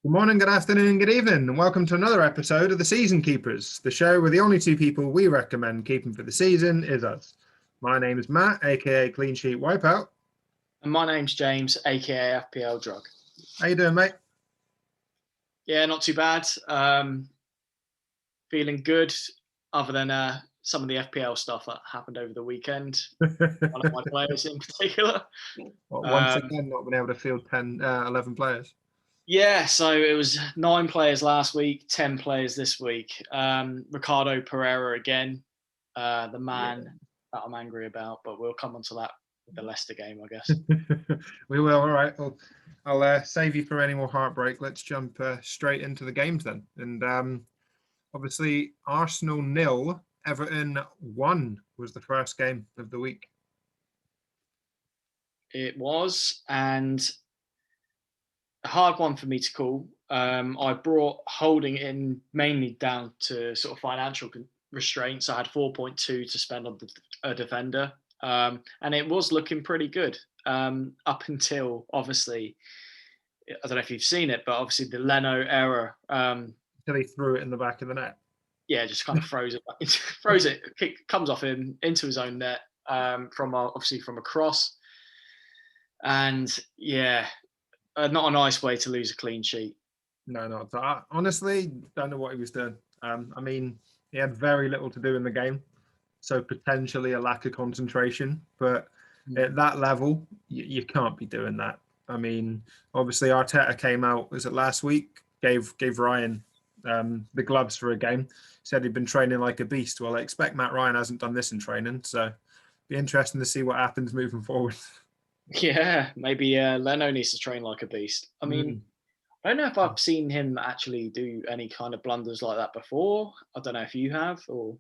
Good morning, good afternoon, and good evening, and welcome to another episode of the Season Keepers, the show where the only two people we recommend keeping for the season is us. My name is Matt, aka Clean Sheet Wipeout. And my name's James, aka FPL Drug. How you doing, mate? Yeah, not too bad. Feeling good, other than some of the FPL stuff that happened over the weekend. One of my players in particular. Once again, not been able to field 11 players. Yeah, so it was 9 players last week, 10 players this week. Ricardo Pereira again, the man that I'm angry about, but we'll come on to that with the Leicester game, I guess. We will, all right. Well, I'll save you from any more heartbreak. Let's jump straight into the games then. And obviously, Arsenal 0, Everton 1 was the first game of the week. It was, and a hard one for me to call. I brought holding in mainly down to sort of financial restraints. I had 4.2 to spend on a defender, and it was looking pretty good up until, obviously, I don't know if you've seen it, but obviously the Leno error. Until he threw it in the back of the net. Yeah, just kind of froze it, comes off him into his own net from a cross. And yeah, not a nice way to lose a clean sheet. No, not I honestly don't know what he was doing. I mean, he had very little to do in the game, so potentially a lack of concentration. But at that level, you can't be doing that. I mean, obviously Arteta came out, was it last week? Gave Ryan the gloves for a game. Said he'd been training like a beast. Well, I expect Matt Ryan hasn't done this in training, so be interesting to see what happens moving forward. Yeah, maybe Leno needs to train like a beast. I mean, I don't know if I've seen him actually do any kind of blunders like that before. I don't know if you have, or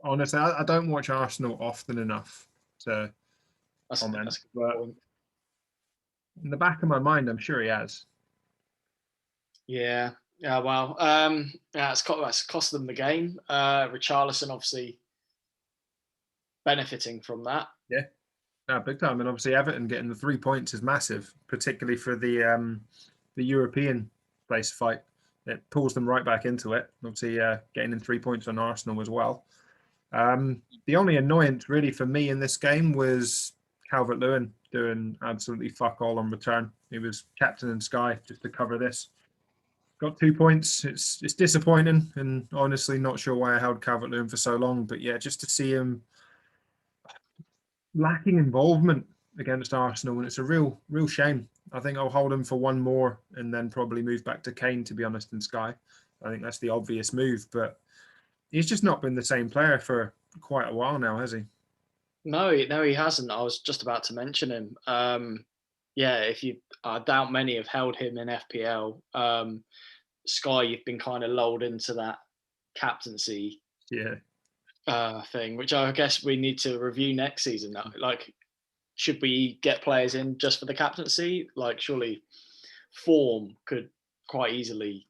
honestly, I don't watch Arsenal often enough to comment. But in the back of my mind, I'm sure he has. Yeah. Yeah. Well, it's cost them the game. Richarlison obviously benefiting from that. Yeah. No, big time. And obviously Everton getting the 3 points is massive, particularly for the European place fight. It pulls them right back into it. Obviously, getting in 3 points on Arsenal as well. The only annoyance really for me in this game was Calvert-Lewin doing absolutely fuck all on return. He was captain in Sky just to cover this. Got 2 points. It's disappointing, and honestly not sure why I held Calvert-Lewin for so long. But yeah, just to see him lacking involvement against Arsenal, and it's a real shame. I think I'll hold him for one more and then probably move back to Kane, to be honest, in Sky. I think that's the obvious move, but he's just not been the same player for quite a while now, has he? No, he hasn't. I was just about to mention him. Yeah, I doubt many have held him in FPL. Sky, you've been kind of lulled into that captaincy thing, which I guess we need to review next season. Like, should we get players in just for the captaincy? Like, surely form could quite easily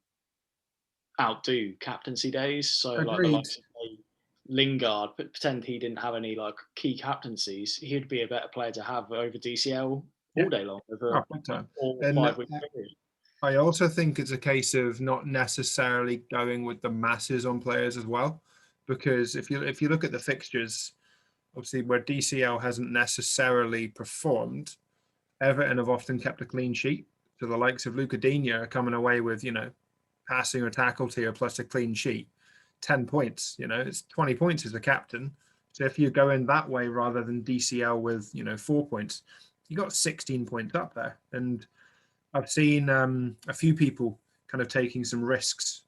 outdo captaincy days. So, Agreed. like the likes of Lingard, pretend he didn't have any like key captaincies, he'd be a better player to have over DCL all day long. Over 4 or 5 week period. I also think it's a case of not necessarily going with the masses on players as well, because if you look at the fixtures, obviously where DCL hasn't necessarily performed, Everton have often kept a clean sheet. So the likes of Luca Digne are coming away with, passing or tackle tier plus a clean sheet, 10 points. It's 20 points as a captain. So if you go in that way rather than DCL with 4 points, you got 16 points up there. And I've seen a few people kind of taking some risks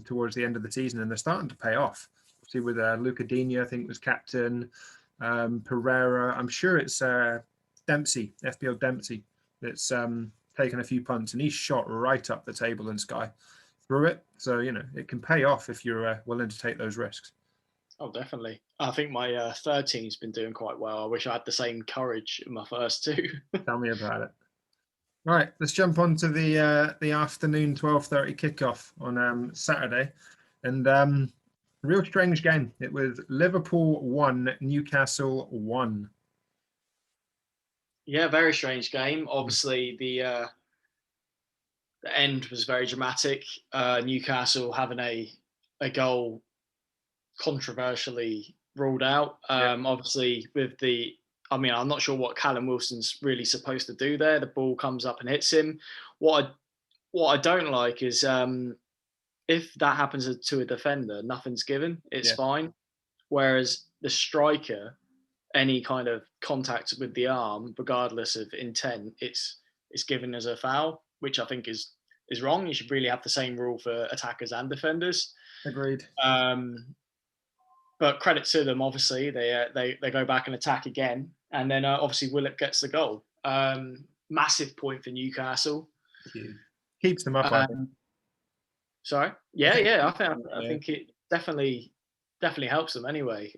towards the end of the season, and they're starting to pay off. Obviously with Luca Digne, I think was captain. Pereira, I'm sure it's Dempsey, FPL Dempsey, that's taken a few punts, and he's shot right up the table in Sky through it. So, it can pay off if you're willing to take those risks. Oh, definitely. I think my third team's been doing quite well. I wish I had the same courage in my first two. Tell me about it. All right, let's jump on to the afternoon 12:30 kickoff on Saturday. And real strange game. It was Liverpool 1, Newcastle 1. Yeah, very strange game. Obviously, the The end was very dramatic. Newcastle having a goal controversially ruled out. Yeah, Obviously, I'm not sure what Callum Wilson's really supposed to do there. The ball comes up and hits him. What I don't like is if that happens to a defender, nothing's given. It's yeah, fine. Whereas the striker, any kind of contact with the arm, regardless of intent, it's given as a foul, which I think is wrong. You should really have the same rule for attackers and defenders. agreed. Um, but credit to them, obviously they go back and attack again, and then obviously Willett gets the goal. Massive point for Newcastle. Huge. Keeps them up, I think. Um, sorry, I yeah, think. yeah, I Yeah, think it definitely helps them anyway.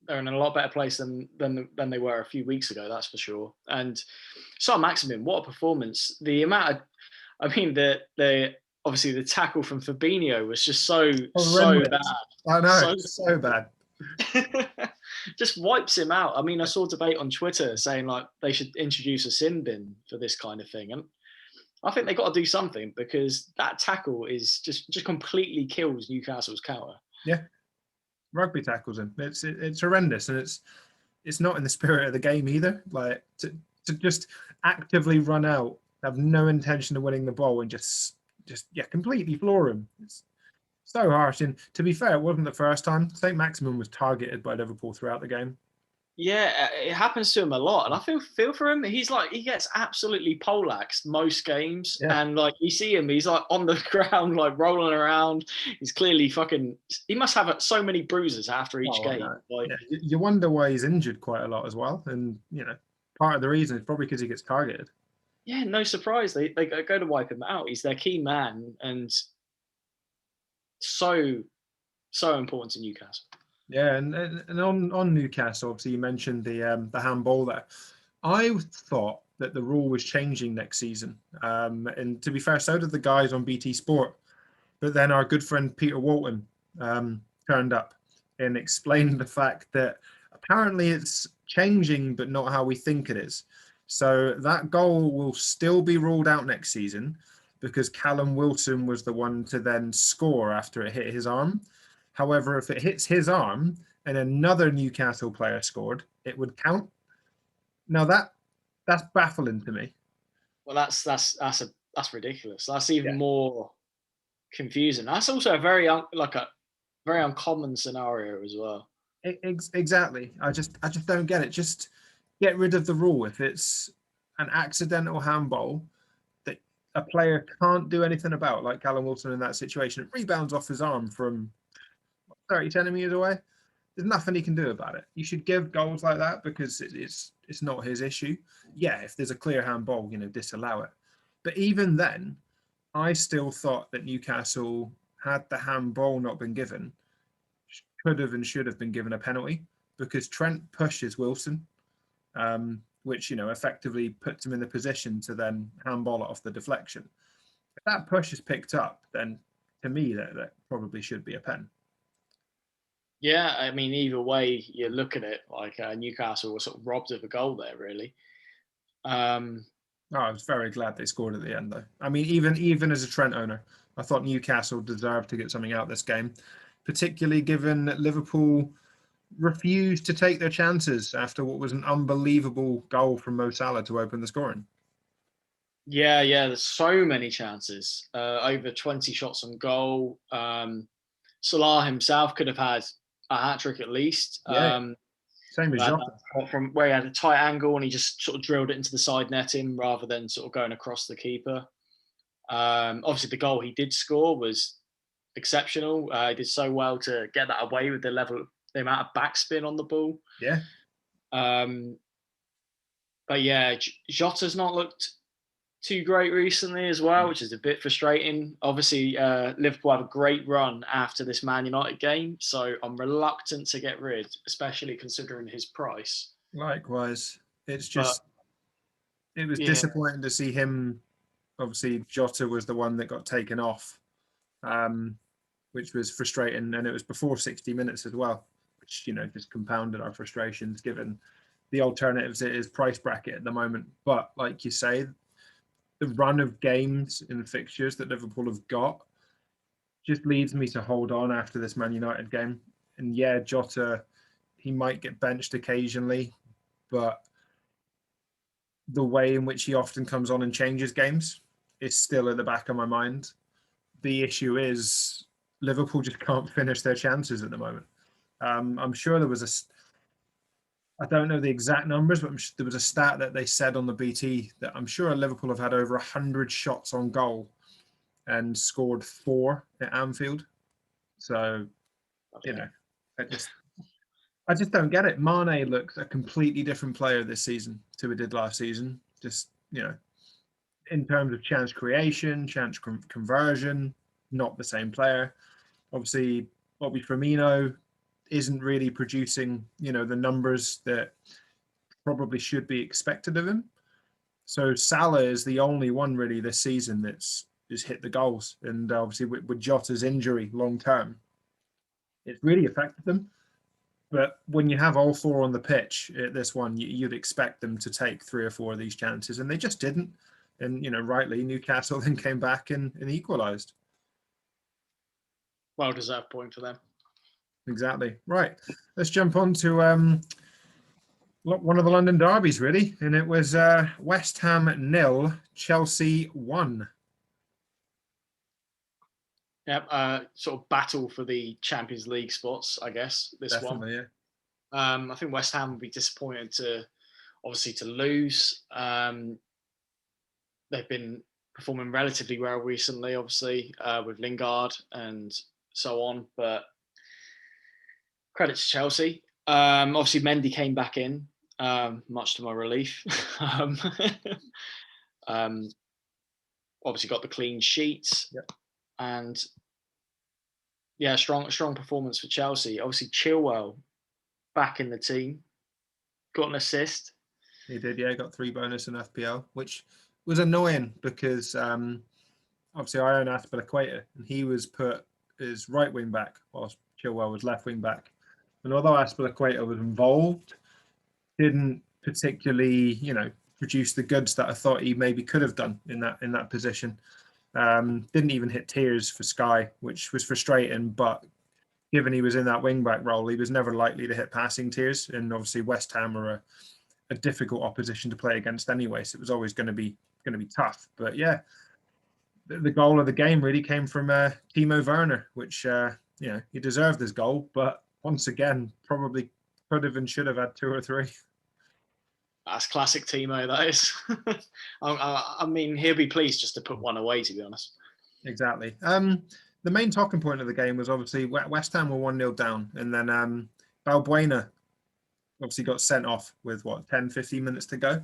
They're in a lot better place than they were a few weeks ago, that's for sure. And Saint-Maximin, what a performance! The amount of, I mean, the obviously the tackle from Fabinho was just so bad, horrendous. I know, so so bad. just wipes him out. I mean, I saw debate on Twitter saying like they should introduce a sin bin for this kind of thing, and I think they got to do something because that tackle is just completely kills Newcastle's counter. Yeah, rugby tackles him. It's horrendous, and it's not in the spirit of the game either. Like to just actively run out, have no intention of winning the ball, and just yeah, completely floor him. It's so harsh. And to be fair, it wasn't the first time. Saint-Maximin was targeted by Liverpool throughout the game. Yeah, it happens to him a lot, and I feel for him. He's like he gets absolutely poleaxed most games, Yeah. and like you see him, he's like on the ground, like rolling around. He's clearly fucking. He must have so many bruises after each Oh, I game. know. Like, Yeah, you wonder why he's injured quite a lot as well. And part of the reason is probably because he gets targeted. yeah, no surprise they go to wipe him out. He's their key man, and so important to Newcastle. Yeah, and on Newcastle, obviously you mentioned the handball there. I thought that the rule was changing next season, and to be fair, so did the guys on BT Sport. But then our good friend Peter Walton turned up and explained the fact that apparently it's changing, but not how we think it is. So that goal will still be ruled out next season because Callum Wilson was the one to then score after it hit his arm. However, if it hits his arm and another Newcastle player scored, it would count. Now that's baffling to me. Well, that's ridiculous. That's even Yeah, more confusing. That's also a very uncommon scenario as well. exactly. I just don't get it. Just get rid of the rule. If it's an accidental handball that a player can't do anything about, like Callum Wilson in that situation, it rebounds off his arm from 30 centimeters away. There's nothing he can do about it. You should give goals like that because it's not his issue. Yeah, if there's a clear handball, disallow it. But even then, I still thought that Newcastle, had the handball not been given, could have and should have been given a penalty because Trent pushes Wilson, which effectively puts him in the position to then handball it off the deflection. If that push is picked up, then to me that probably should be a pen. Yeah, I mean, either way you look at it, like Newcastle were sort of robbed of a goal there, really. Um, Oh, I was very glad they scored at the end, though. I mean, even as a Trent owner, I thought Newcastle deserved to get something out this game, particularly given that Liverpool refused to take their chances after what was an unbelievable goal from Mo Salah to open the scoring. yeah, there's so many chances, over 20 shots on goal. Salah himself could have had a hat trick at least. Yeah, same as That Jota. spot from where he had a tight angle and he just sort of drilled it into the side netting rather than sort of going across the keeper. Obviously, the goal he did score was exceptional. He did so well to get that away with the amount of backspin on the ball. Yeah, Um, but yeah, Jota's not looked too great recently as well, which is a bit frustrating. Obviously, Liverpool have a great run after this Man United game, so I'm reluctant to get rid, especially considering his price. likewise. But It was yeah, disappointing to see him. Obviously, Jota was the one that got taken off, um, which was frustrating, and it was before 60 minutes as well, which just compounded our frustrations given the alternatives it is price bracket at the moment. But like you say, the run of games and fixtures that Liverpool have got just leads me to hold on after this Man United game. And yeah, Jota, he might get benched occasionally, but the way in which he often comes on and changes games is still at the back of my mind. The issue is Liverpool just can't finish their chances at the moment. I'm sure there was I don't know the exact numbers, but there was a stat that they said on the BT that I'm sure Liverpool have had over 100 shots on goal and scored 4 at Anfield. So, you know, I just don't get it. Mane looks a completely different player this season to he did last season. Just, in terms of chance creation, chance conversion, not the same player. Obviously, Bobby Firmino isn't really producing, the numbers that probably should be expected of him. So Salah is the only one really this season that's just hit the goals. And obviously with Jota's injury long term, it's really affected them. But when you have all 4 on the pitch at this one, you'd expect them to take 3 or 4 of these chances, and they just didn't. And rightly, Newcastle then came back and equalised. Well deserved point for them. Exactly. Right. Let's jump on to one of the London derbies, really, and it was West Ham 0, Chelsea 1. Yep, sort of battle for the Champions League spots, I guess. This Definitely, one. Yeah. I think West Ham would be disappointed to lose. They've been performing relatively well recently, obviously with Lingard and so on. But credit to Chelsea. Obviously, Mendy came back in, much to my relief. Obviously, got the clean sheets. Yep. And yeah, strong performance for Chelsea. Obviously, Chilwell back in the team, got an assist. He did, yeah. Got 3 bonus in FPL, which was annoying because obviously I own Aspilicueta, and he was put as right wing back whilst Chilwell was left wing back. And although Aspilicueta was involved, didn't particularly, produce the goods that I thought he maybe could have done in that position. Didn't even hit tiers for Sky, which was frustrating. But given he was in that wing back role, he was never likely to hit passing tiers. And obviously West Ham are a difficult opposition to play against anyway, so it was always going to be tough. But yeah, the goal of the game really came from Timo Werner, which he deserved his goal, but once again probably could have and should have had 2 or 3. That's classic Timo, that is. I mean, he'll be pleased just to put one away, to be honest. Exactly. The main talking point of the game was obviously West Ham were 1-0 down, and then Balbuena obviously got sent off with 10, 15 minutes to go.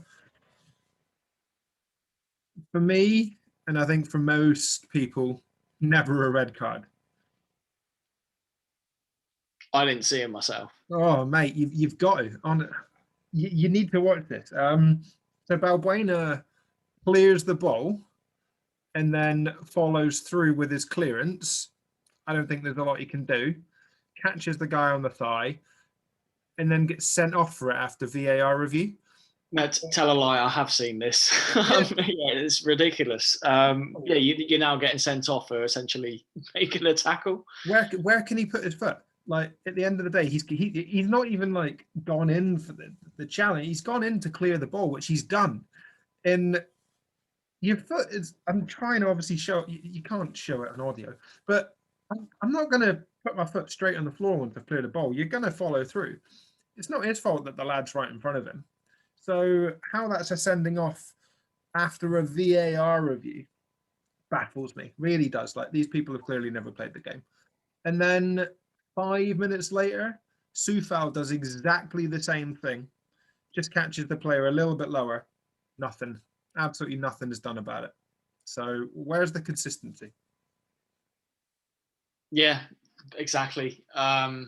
For me, and I think for most people, never a red card. I didn't see him myself. Oh, mate, you've got to. You need to watch this. So Balbuena clears the ball and then follows through with his clearance. I don't think there's a lot he can do. Catches the guy on the thigh and then gets sent off for it after VAR review. No, tell a lie. I have seen this. Yeah, it's ridiculous. You're now getting sent off for essentially making a tackle. Where can he put his foot? Like at the end of the day, he's not even like gone in for the challenge. He's gone in to clear the ball, which he's done. And your foot is. I'm trying to obviously show. You can't show it on audio, but I'm not going to put my foot straight on the floor once I've cleared the ball. You're going to follow through. It's not his fault that the lad's right in front of him. So how that's a sending off after a VAR review baffles me. Really does. Like these people have clearly never played the game. And then 5 minutes later, Soufal does exactly the same thing. Just catches the player a little bit lower. Nothing. Absolutely nothing is done about it. So where's the consistency? Yeah, exactly. I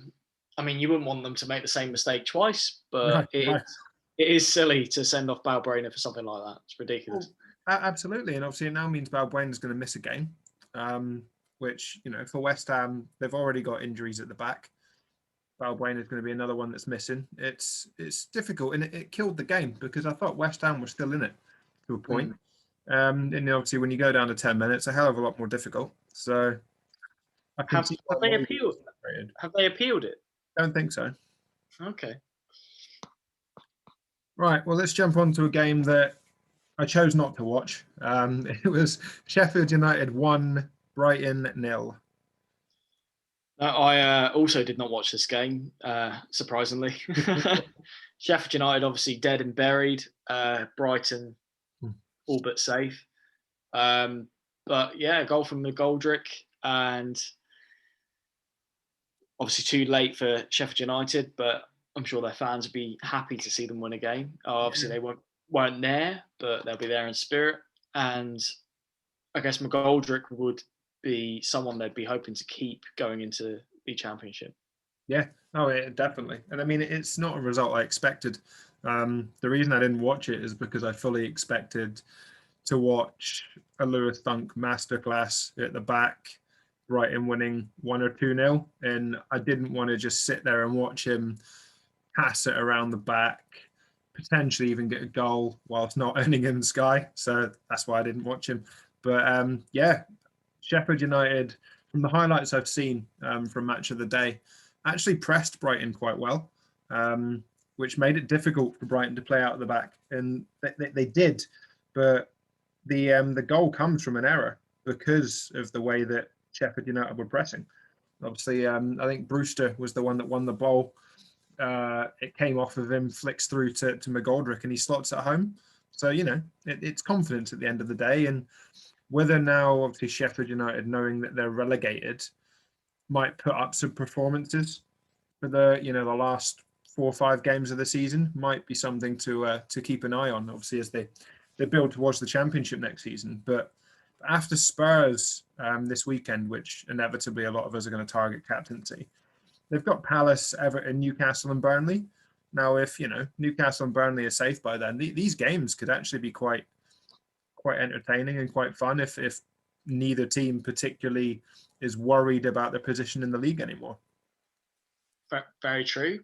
mean, you wouldn't want them to make the same mistake twice, but it is silly to send off Balbuena for something like that. It's ridiculous. Well, absolutely. And obviously it now means Balbuena is going to miss a game, which, for West Ham, they've already got injuries at the back. Balbuena is going to be another one that's missing. It's difficult, and it killed the game because I thought West Ham were still in it to a point. And obviously, when you go down to 10 minutes, a hell of a lot more difficult. So I can see Have why they maybe appealed? it's separated. Have they appealed it? Don't think so. Okay. Right. Well, let's jump on to a game that I chose not to watch. It was Sheffield United 1, Brighton 0. I also did not watch this game, surprisingly. Sheffield United obviously dead and buried. Brighton all but safe. But yeah, a goal from McGoldrick, and obviously too late for Sheffield United, but I'm sure their fans would be happy to see them win a game. Obviously, Yeah. they weren't there, but they'll be there in spirit. And I guess McGoldrick would be someone they'd be hoping to keep going into the Championship. Yeah. Oh, yeah, definitely. And I mean, it's not a result I expected. The reason I didn't watch it is because I fully expected to watch a Lewis Dunk masterclass at the back, Brighton winning 1 or 2-0. And I didn't want to just sit there and watch him pass it around the back, potentially even get a goal whilst not owning in the sky. So that's why I didn't watch him. But yeah, Sheffield United, from the highlights I've seen from Match of the Day, actually pressed Brighton quite well, which made it difficult for Brighton to play out of the back. And they did, but the goal comes from an error because of the way that Sheffield United were pressing. Obviously, I think Brewster was the one that won the ball. It came off of him, flicks through to McGoldrick, and he slots it home. So, it's confidence at the end of the day. And whether now, obviously, Sheffield United, knowing that they're relegated, might put up some performances for the last 4 or 5 games of the season, might be something to keep an eye on, obviously, as they build towards the Championship next season. But after Spurs this weekend, which inevitably a lot of us are going to target captaincy, they've got Palace, Everton, Newcastle, and Burnley. Now, if Newcastle and Burnley are safe by then, these games could actually be quite entertaining and quite fun if neither team particularly is worried about their position in the league anymore. Very true.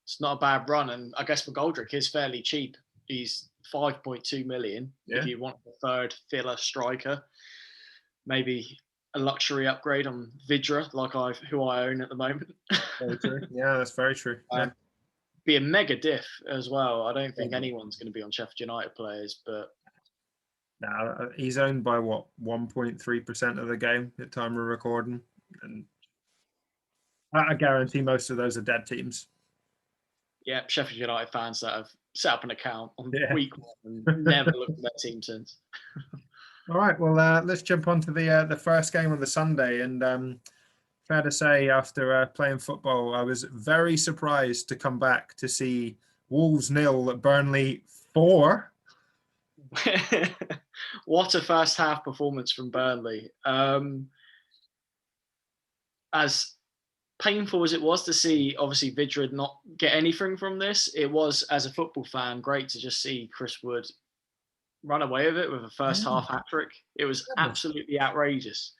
It's not a bad run, and I guess McGoldrick is fairly cheap. He's 5.2 million. Yeah. If you want a third filler striker, maybe a luxury upgrade on Vidra, who I own at the moment. Very true. Yeah, that's very true. Yeah. Be a mega diff as well. I don't think anyone's going to be on Sheffield United players, but now he's owned by what 1.3% of the game at time of recording, and I guarantee most of those are dead teams. Yeah, Sheffield United fans that have set up an account on week 1 and never looked at their team since. All right, well, let's jump on to the first game on the Sunday. And fair to say, after playing football, I was very surprised to come back to see Wolves 0 at Burnley 4. What a first half performance from Burnley. As painful as it was to see, obviously, Vidra not get anything from this, it was, as a football fan, great to just see Chris Wood run away with it with a first half hat trick. It was absolutely outrageous.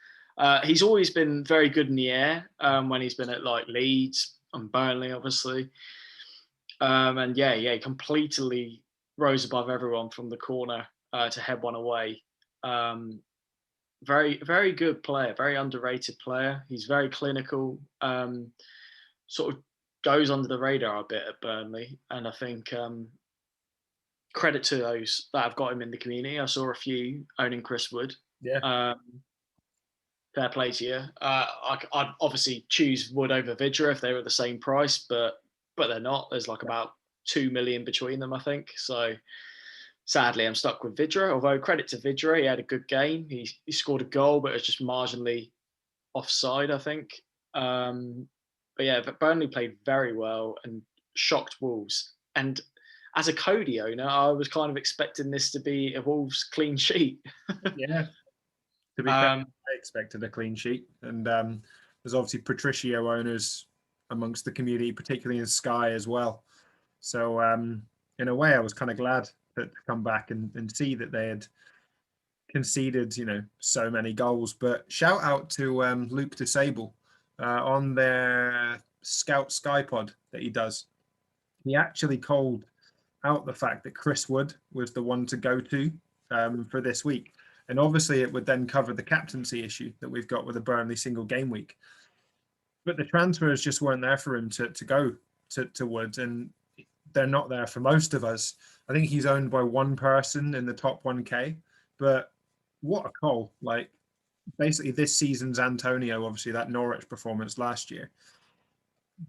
He's always been very good in the air when he's been at like Leeds and Burnley, obviously. And yeah, he completely rose above everyone from the corner to head one away. Very, very good player, very underrated player. He's very clinical, sort of goes under the radar a bit at Burnley. And I think credit to those that have got him in the community. I saw a few owning Chris Wood. Yeah. Fair play to you. I'd obviously choose Wood over Vidra if they were the same price, but they're not. There's like about 2 million between them, I think. So sadly, I'm stuck with Vidra. Although credit to Vidra, he had a good game. He scored a goal, but it was just marginally offside, I think. But yeah, Burnley played very well and shocked Wolves. And as a Cody owner, I was kind of expecting this to be a Wolves clean sheet. Yeah. To be fair, I expected a clean sheet. And there's obviously Patricio owners amongst the community, particularly in Sky as well. So in a way, I was kind of glad to come back and see that they had conceded, so many goals. But shout out to Luke Disable on their Scout Sky pod that he does. He actually called out the fact that Chris Wood was the one to go to for this week. And obviously it would then cover the captaincy issue that we've got with a Burnley single game week. But the transfers just weren't there for him to go to Woods, and they're not there for most of us. I think he's owned by one person in the top 1K, but what a call. Like, basically this season's Antonio, obviously that Norwich performance last year.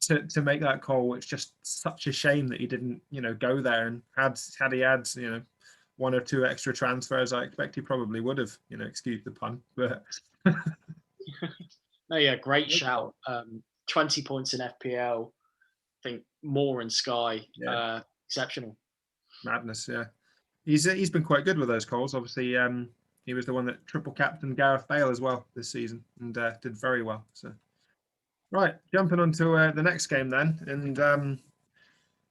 To make that call, it's just such a shame that he didn't, go there. And had he had, one or two extra transfers, I expect he probably would have, excuse the pun, but No, yeah, great shout. 20 points in FPL. I think more in Sky. yeah, Exceptional. madness. Yeah, he's been quite good with those calls. Obviously, he was the one that triple captained Gareth Bale as well this season and did very well. So, right, jumping on to the next game then, and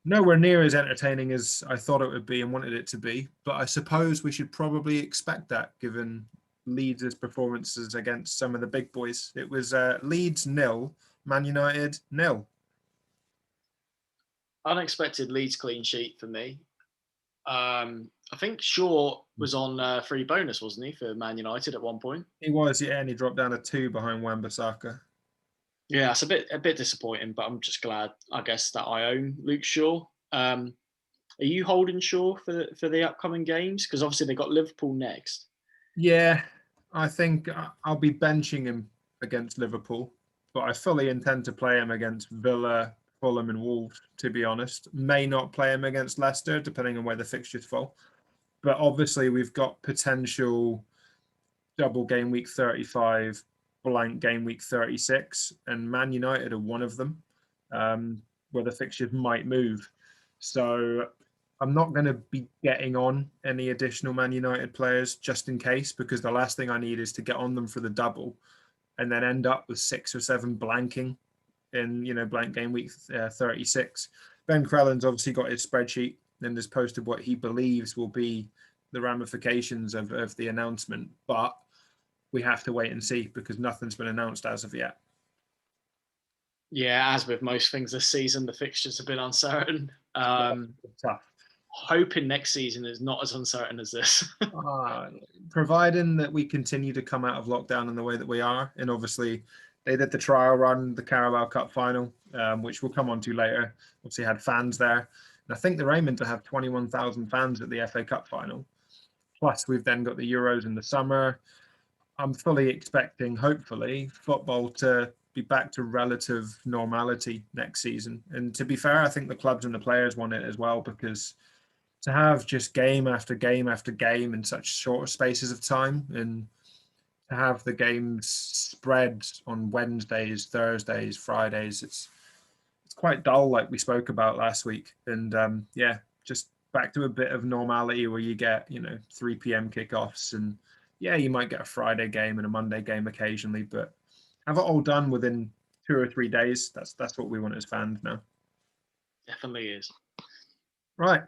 nowhere near as entertaining as I thought it would be and wanted it to be. But I suppose we should probably expect that given Leeds' performances against some of the big boys. It was Leeds 0, Man United 0. Unexpected Leeds clean sheet for me. I think Shaw was on free bonus, wasn't he, for Man United at one point? He was, yeah, and he dropped down to 2 behind Wan-Bissaka. Yeah, it's a bit disappointing, but I'm just glad, I guess, that I own Luke Shaw. Are you holding Shaw for the upcoming games? Because obviously they got Liverpool next. Yeah, I think I'll be benching him against Liverpool, but I fully intend to play him against Villa, Fulham, and Wolves. To be honest, may not play him against Leicester, depending on where the fixtures fall. But obviously, we've got potential double game week 35, blank game week 36, and Man United are one of them, where the fixtures might move. So I'm not going to be getting on any additional Man United players just in case, because the last thing I need is to get on them for the double and then end up with 6 or 7 blanking in, blank game week 36. Ben Crellin's obviously got his spreadsheet and has posted what he believes will be the ramifications of the announcement, but we have to wait and see because nothing's been announced as of yet. Yeah, as with most things this season, the fixtures have been uncertain. Tough. Hoping next season is not as uncertain as this. Providing that we continue to come out of lockdown in the way that we are, and obviously they did the trial run, the Carabao Cup final, which we'll come on to later. Obviously had fans there, and I think they're aiming to have 21,000 fans at the FA Cup final. Plus, we've then got the Euros in the summer. I'm fully expecting, hopefully, football to be back to relative normality next season. And to be fair, I think the clubs and the players want it as well, because to have just game after game after game in such short spaces of time, and to have the games spread on Wednesdays, Thursdays, Fridays, it's quite dull, like we spoke about last week. And yeah, just back to a bit of normality where you get 3 p.m. kickoffs, and yeah, you might get a Friday game and a Monday game occasionally, but have it all done within 2 or 3 days. That's what we want as fans now. Definitely is. Right,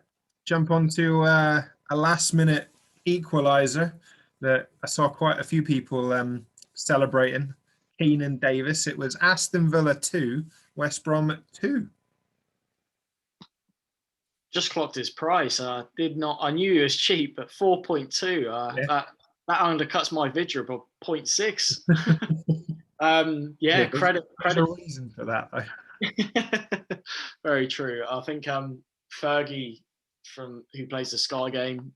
jump on to a last-minute equaliser that I saw quite a few people celebrating. Keenan Davis. It was Aston Villa 2, West Brom 2. Just clocked his price. I knew he was cheap, but 4.2. Yeah. That undercuts my Vidra by 0.6. Yeah, credit. There's a reason for that, though. Very true. I think Fergie, who plays the Sky game,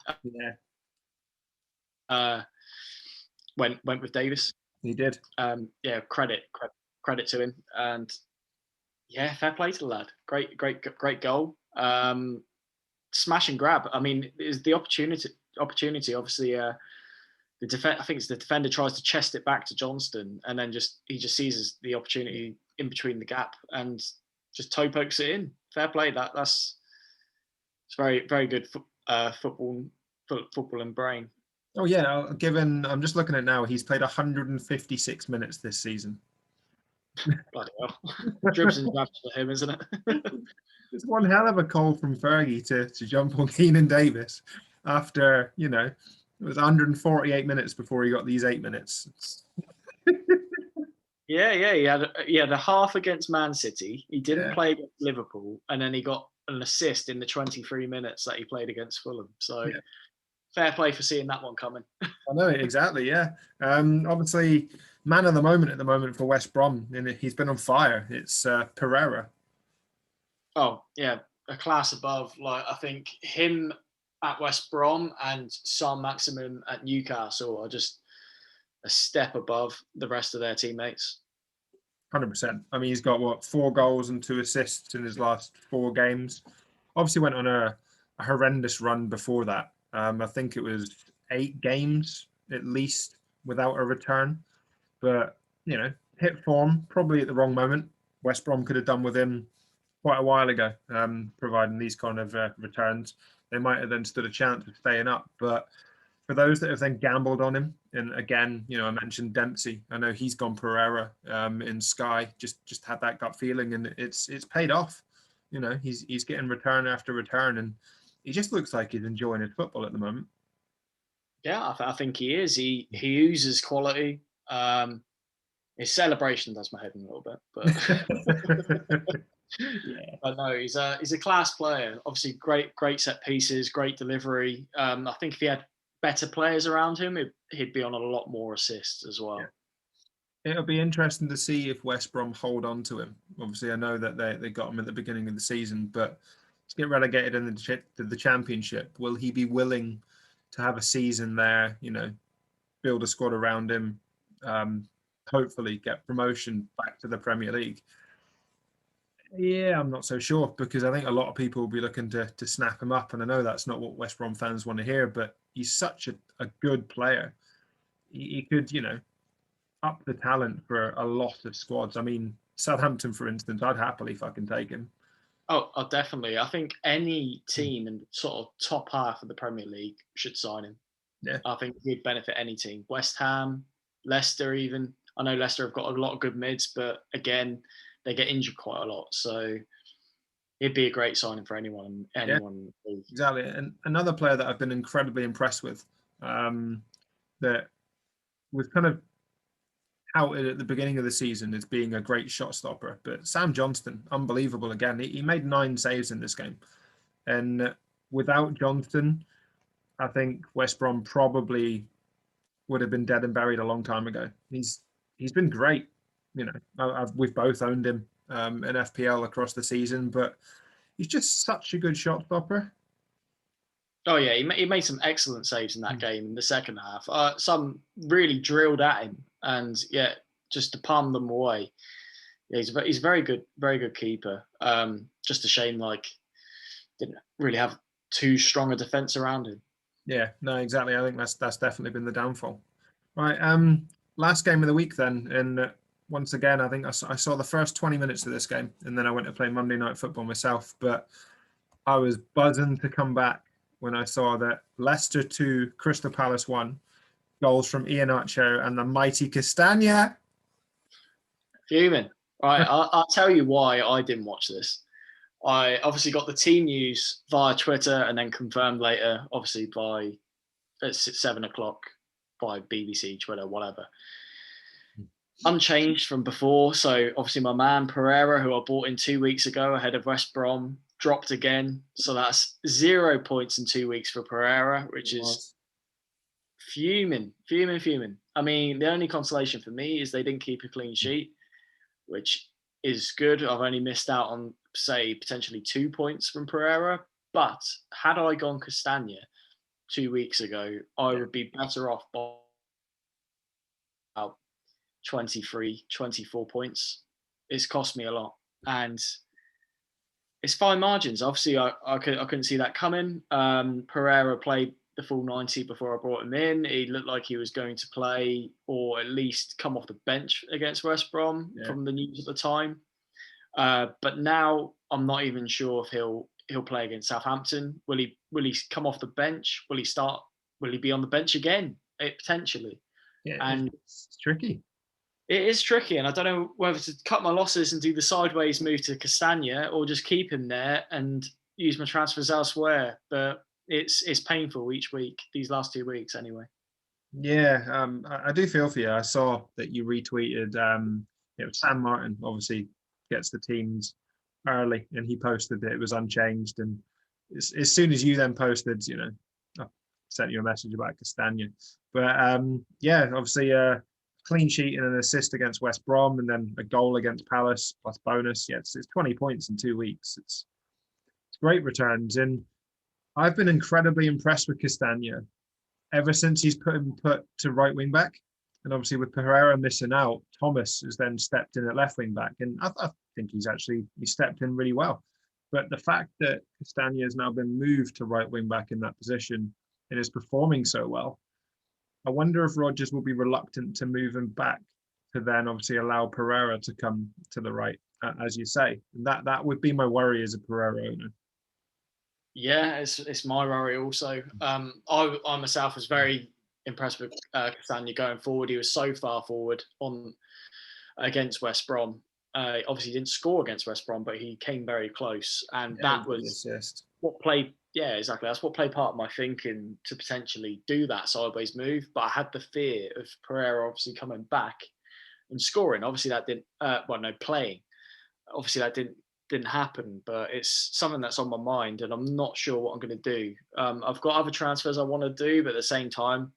went with Davis. He did. Yeah, credit to him, and yeah, fair play to the lad. Great goal. Smash and grab. I mean, is the opportunity. Obviously, I think it's the defender tries to chest it back to Johnston, and then he just seizes the opportunity in between the gap and just toe pokes it in. Fair play. It's very, very good football and brain. Oh yeah, I'm just looking at now. He's played 156 minutes this season. Bloody hell. Dribs and drabs for him, isn't it? It's one hell of a call from Fergie to jump on Keenan Davis after, it was 148 minutes before he got these 8 minutes. Yeah. He had a half against Man City. He didn't play against Liverpool, and then he got an assist in the 23 minutes that he played against Fulham. So fair play for seeing that one coming. I know, exactly, yeah. Obviously, man of the moment at the moment for West Brom, and he's been on fire. It's Pereira. Oh yeah, a class above. Like I think him at West Brom and Sam Maximum at Newcastle are just a step above the rest of their teammates. 100%. I mean, he's got what, 4 goals and 2 assists in his last 4 games. Obviously, went on a horrendous run before that. I think it was 8 games at least without a return. But hit form probably at the wrong moment. West Brom could have done with him quite a while ago, providing these kind of returns. They might have then stood a chance of staying up. But for those that have then gambled on him, and again, I mentioned Dempsey. I know he's gone Pereira in Sky. Just had that gut feeling, and it's paid off. He's getting return after return, and he just looks like he's enjoying his football at the moment. Yeah, I think he is. He oozes quality. His celebration does my head in a little bit, but Yeah. but no, he's a class player. Obviously, great set pieces, great delivery. I think if he had better players around him, he'd be on a lot more assists as well. Yeah. It'll be interesting to see if West Brom hold on to him. Obviously, I know that they got him at the beginning of the season, but to get relegated in the Championship, will he be willing to have a season there? Build a squad around him, hopefully get promotion back to the Premier League. Yeah, I'm not so sure, because I think a lot of people will be looking to snap him up, and I know that's not what West Brom fans want to hear, but he's such a good player. He could, up the talent for a lot of squads. I mean, Southampton, for instance, I'd happily fucking take him. Oh, definitely. I think any team in sort of top half of the Premier League should sign him. Yeah. I think he'd benefit any team. West Ham, Leicester, even. I know Leicester have got a lot of good mids, but again, they get injured quite a lot. So it'd be a great signing for anyone. Yeah, Anyone. exactly. And another player that I've been incredibly impressed with, that was kind of outed at the beginning of the season as being a great shot stopper, but Sam Johnston, unbelievable again. He made 9 saves in this game, and without Johnston, I think West Brom probably would have been dead and buried a long time ago. He's been great. We've both owned him in FPL across the season, but he's just such a good shot stopper. Oh yeah, he made some excellent saves in that game in the second half. Some really drilled at him, and yeah, just to palm them away. Yeah, he's a very good keeper. Just a shame, like, didn't really have too strong a defense around him. Yeah, no, exactly. I think that's definitely been the downfall. Right. Last game of the week then, and once again, I think I saw the first 20 minutes of this game, and then I went to play Monday Night Football myself. But I was buzzing to come back when I saw that Leicester 2, Crystal Palace 1, goals from Iheanacho and the mighty Castagna. Fuming. Right, I'll tell you why I didn't watch this. I obviously got the team news via Twitter and then confirmed later, obviously at 7 o'clock by BBC, Twitter, whatever. Unchanged from before. So obviously my man Pereira, who I bought in 2 weeks ago ahead of West Brom, dropped again. So that's 0 points in 2 weeks for Pereira, which is fuming. I mean, the only consolation for me is they didn't keep a clean sheet, which is good. I've only missed out on, say, potentially 2 points from Pereira. But had I gone Castagna 2 weeks ago, I would be better off by about 23, 24 points. It's cost me a lot. And it's fine margins. Obviously, I couldn't see that coming. Pereira played the full 90 before I brought him in. He looked like he was going to play or at least come off the bench against West Brom from the news at the time. But now I'm not even sure if he'll play against Southampton. Will he come off the bench? Will he start? Will he be on the bench again? Potentially. Yeah, and it's tricky. It is tricky, and I don't know whether to cut my losses and do the sideways move to Castagna or just keep him there and use my transfers elsewhere. But it's painful each week, these last 2 weeks anyway. Yeah, I do feel for you. I saw that you retweeted. Sam Martin obviously gets the teams early, and he posted that it was unchanged. And as soon as you then posted, sent you a message about Castagna. But yeah, obviously clean sheet and an assist against West Brom, and then a goal against Palace plus bonus. Yeah, it's 20 points in 2 weeks. It's great returns, and I've been incredibly impressed with Castagna ever since he's put to right wing back. And obviously with Pereira missing out, Thomas has then stepped in at left wing back, and I think he stepped in really well. But the fact that Castagna has now been moved to right wing back in that position and is performing so well, I wonder if Rodgers will be reluctant to move him back to then obviously allow Pereira to come to the right, as you say. And that would be my worry as a Pereira owner. Yeah, it's my worry also. I myself was very impressed with Castagna going forward. He was so far forward on against West Brom. Obviously, he didn't score against West Brom, but he came very close, and that was what played. Yeah, exactly. That's what played part of my thinking to potentially do that sideways move. But I had the fear of Pereira obviously coming back and scoring. Obviously, that didn't. Playing. Obviously, that didn't happen. But it's something that's on my mind, and I'm not sure what I'm going to do. I've got other transfers I want to do, but at the same time,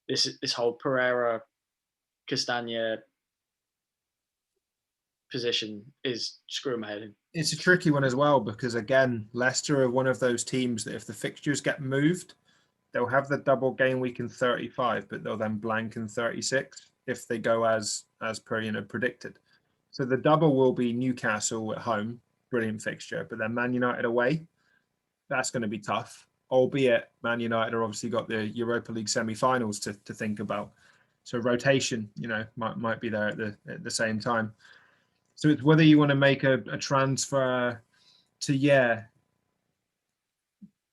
this whole Pereira Castagna position is screwing my head in. It's a tricky one as well because, again, Leicester are one of those teams that if the fixtures get moved, they'll have the double game week in 35, but they'll then blank in 36 if they go as per predicted. So the double will be Newcastle at home, brilliant fixture, but then Man United away, that's going to be tough. Albeit Man United are obviously got the Europa League semi-finals to think about. So rotation, might be there at the same time. So it's whether you want to make a transfer to,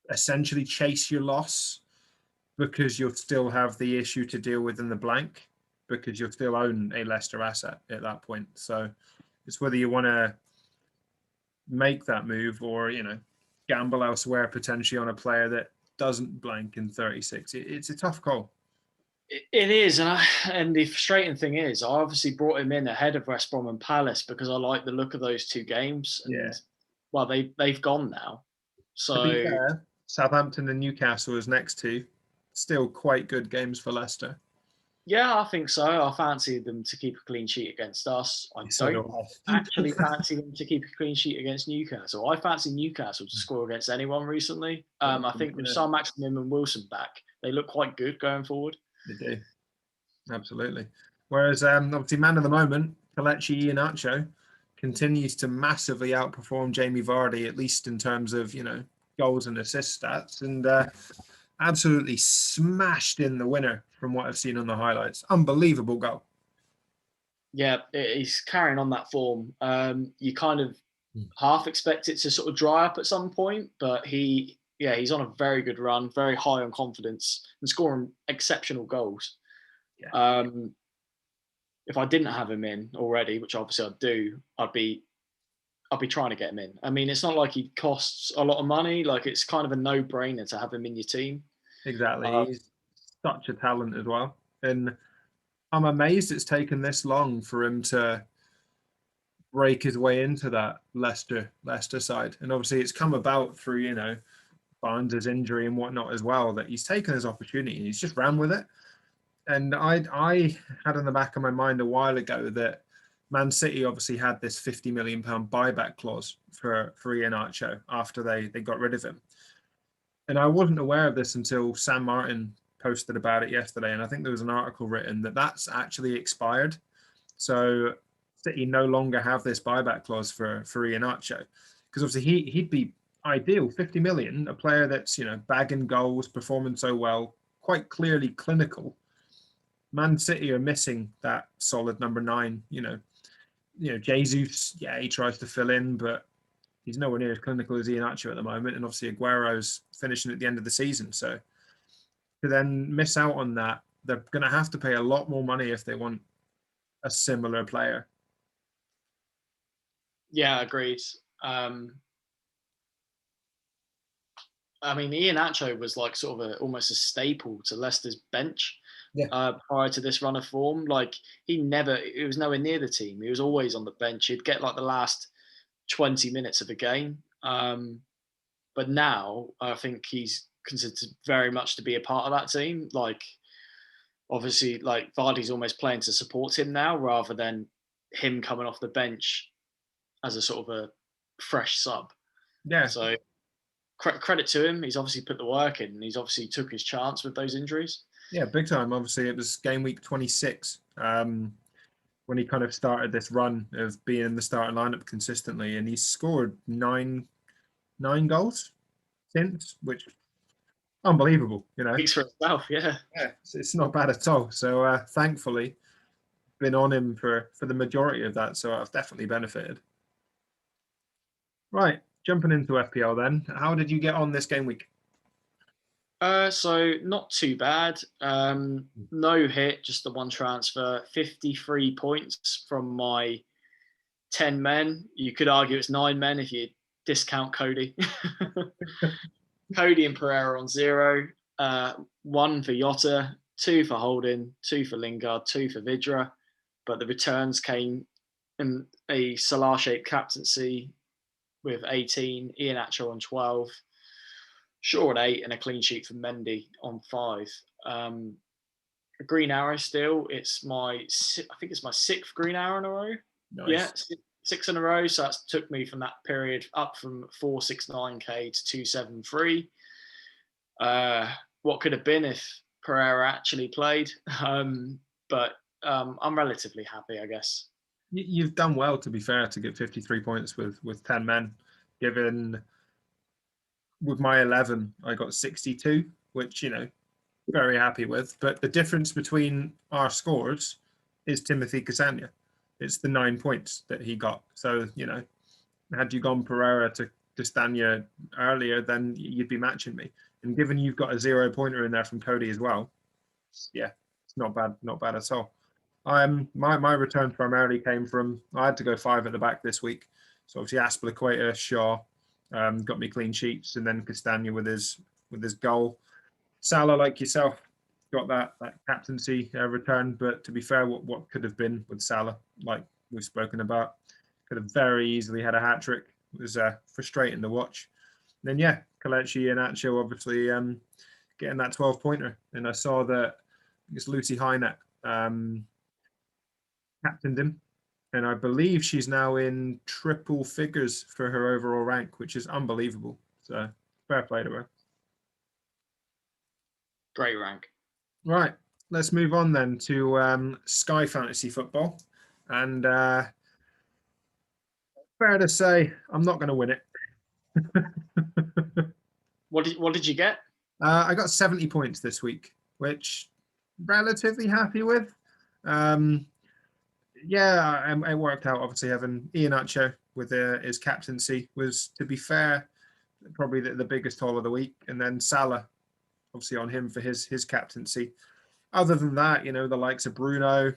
essentially chase your loss because you'll still have the issue to deal with in the blank because you'll still own a Leicester asset at that point. So it's whether you want to make that move or, gamble elsewhere potentially on a player that doesn't blank in 36. It's a tough call. It is, and the frustrating thing is, I obviously brought him in ahead of West Brom and Palace because I like the look of those two games. And well, they've gone now. So to be fair, Southampton and Newcastle is next to still quite good games for Leicester. Yeah, I think so. I fancy them to keep a clean sheet against us. I don't actually fancy them to keep a clean sheet against Newcastle. I fancy Newcastle to score against anyone recently. I think with Saint-Maximin and Wilson back, they look quite good going forward. They do. Absolutely. Whereas obviously man of the moment, Kelechi Iheanacho, continues to massively outperform Jamie Vardy, at least in terms of, goals and assist stats, and absolutely smashed in the winner from what I've seen on the highlights. Unbelievable goal. Yeah, he's carrying on that form. You kind of half expect it to sort of dry up at some point, but he's on a very good run, very high on confidence, and scoring exceptional goals. Yeah. If I didn't have him in already, which obviously I do, I'd be trying to get him in. I mean, it's not like he costs a lot of money. Like, it's kind of a no-brainer to have him in your team. Exactly. He's such a talent as well. And I'm amazed it's taken this long for him to break his way into that Leicester side. And obviously it's come about through, Barnes' injury and whatnot as well, that he's taken his opportunity and he's just ran with it. And I had in the back of my mind a while ago that Man City obviously had this £50 million buyback clause for Iheanacho after they got rid of him. And I wasn't aware of this until Sam Martin posted about it yesterday. And I think there was an article written that that's actually expired. So City no longer have this buyback clause for Iheanacho. Because obviously he'd be ideal, 50 million, a player that's, bagging goals, performing so well, quite clearly clinical. Man City are missing that solid number 9. Jesus, he tries to fill in, but he's nowhere near as clinical as Iheanacho at the moment. And obviously Aguero's finishing at the end of the season. So to then miss out on that, they're going to have to pay a lot more money if they want a similar player. Yeah, agreed. I mean, Iheanacho was like sort of almost a staple to Leicester's bench prior to this run of form. Like, he was nowhere near the team. He was always on the bench. He'd get like the last 20 minutes of a game. But now I think he's considered very much to be a part of that team. Like, obviously, like Vardy's almost playing to support him now rather than him coming off the bench as a sort of a fresh sub. Yeah, So credit to him. He's obviously put the work in and he's obviously took his chance with those injuries. yeah, big time. Obviously, it was game week 26 when he kind of started this run of being in the starting lineup consistently, and he's scored nine goals since, which unbelievable. Speaks for itself, yeah. Yeah, it's not bad at all. So thankfully, been on him for the majority of that, so I've definitely benefited. Right, jumping into FPL then. How did you get on this game week? So not too bad. No hit, just the one transfer. 53 points from my 10 men. You could argue it's 9 men if you discount Cody. Cody and Pereira on 0. 1 for Yotta, 2 for Holding, 2 for Lingard, 2 for Vidra. But the returns came in a Salah-shaped captaincy with 18, Ian Atcho on 12, Shaw on 8, and a clean sheet for Mendy on 5. A green arrow still. I think it's my 6th green arrow in a row. Nice. Yeah, 6 in a row. So that took me from that period up from 469k to 273. What could have been if Pereira actually played. But I'm relatively happy, I guess. You've done well, to be fair, to get 53 points with 10 men. Given with my 11, I got 62, which, very happy with. But the difference between our scores is Timothy Castagne. It's the 9 points that he got. So, had you gone Pereira to Castagne earlier, then you'd be matching me. And given you've got a 0-pointer in there from Cody as well, yeah, it's not bad at all. My return primarily came from, I had to go 5 at the back this week. So obviously Aspilicueta, Shaw got me clean sheets, and then Castagne with his goal. Salah, like yourself, got that captaincy return. But to be fair, what could have been with Salah, like we've spoken about, could have very easily had a hat trick. It was frustrating to watch. And then yeah, Kelechi and Acho obviously getting that 12-pointer, and I saw that it's Lucy Hynet captained him, and I believe she's now in triple figures for her overall rank, which is unbelievable. So fair play to her. Great rank. Right, let's move on then to Sky Fantasy Football, and fair to say, I'm not going to win it. What did you get? I got 70 points this week, which relatively happy with. Yeah, it worked out. Obviously, having Ian Acho with his captaincy was, to be fair, probably the biggest haul of the week. And then Salah, obviously on him for his captaincy. Other than that, the likes of Bruno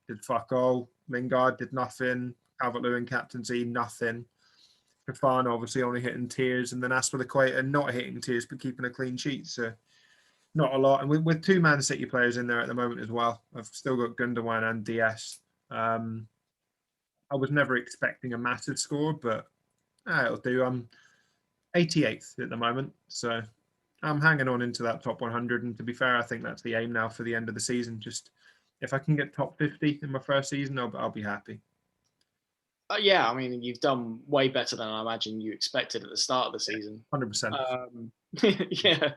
did fuck all. Lingard did nothing. Calvert-Lewin captaincy, nothing. Fafana obviously only hitting tiers, and then Aspilicueta not hitting tiers but keeping a clean sheet. So not a lot. And with 2 Man City players in there at the moment as well, I've still got Gundogan and DS. I was never expecting a massive score, but it'll do. I'm 88th at the moment, so I'm hanging on into that top 100. And to be fair, I think that's the aim now for the end of the season. Just if I can get top 50 in my first season, I'll be happy. Yeah, I mean, you've done way better than I imagine you expected at the start of the season. 100%. Yeah.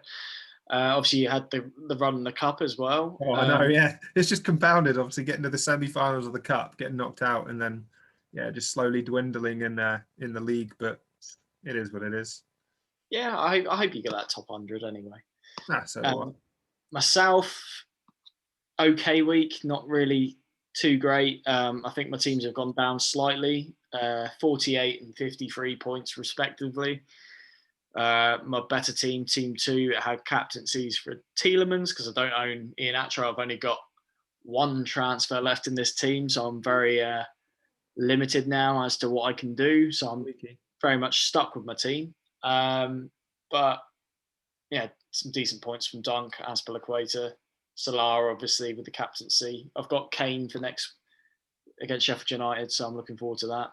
Obviously, you had the run in the cup as well. Oh, I know, yeah. It's just compounded, obviously, getting to the semi-finals of the cup, getting knocked out, and then, yeah, just slowly dwindling in the league. But it is what it is. Yeah, I hope you get that top 100 anyway. So what? Myself, okay week, not really too great. I think my teams have gone down slightly, 48 and 53 points respectively. My better team, Team 2, had captaincies for Tielemans because I don't own Ian Atro. I've only got 1 transfer left in this team, so I'm very limited now as to what I can do. So I'm very much stuck with my team. But yeah, some decent points from Dunk, Aspilicueta, Salah, obviously with the captaincy. I've got Kane for next against Sheffield United, so I'm looking forward to that.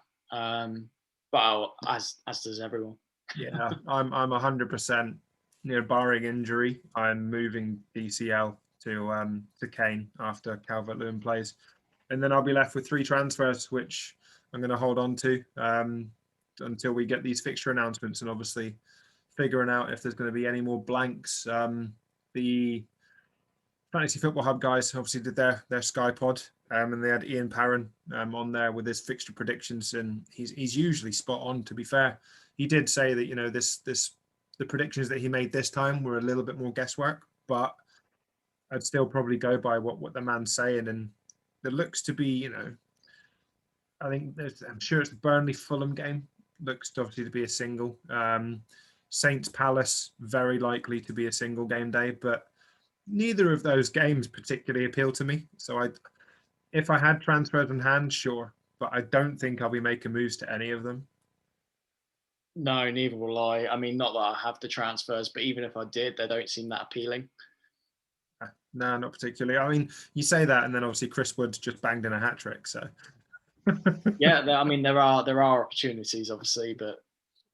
But as does everyone. Yeah, I'm 100% barring injury, I'm moving DCL to Kane after Calvert-Lewin plays, and then I'll be left with 3 transfers, which I'm going to hold on to until we get these fixture announcements, and obviously figuring out if there's going to be any more blanks. The Fantasy Football Hub guys obviously did their Sky Pod, and they had Ian Parron on there with his fixture predictions, and he's usually spot on. To be fair, he did say that the predictions that he made this time were a little bit more guesswork, but I'd still probably go by what the man's saying, and there looks to be I think I'm sure it's the Burnley Fulham game looks to obviously to be a single. Saints Palace very likely to be a single game day, but neither of those games particularly appeal to me. So if I had transfers in hand, sure, but I don't think I'll be making moves to any of them. No, neither will I. I mean, not that I have the transfers, but even if I did, they don't seem that appealing. No, not particularly. I mean, you say that, and then obviously Chris Wood's just banged in a hat trick. So yeah, I mean, there are opportunities, obviously, but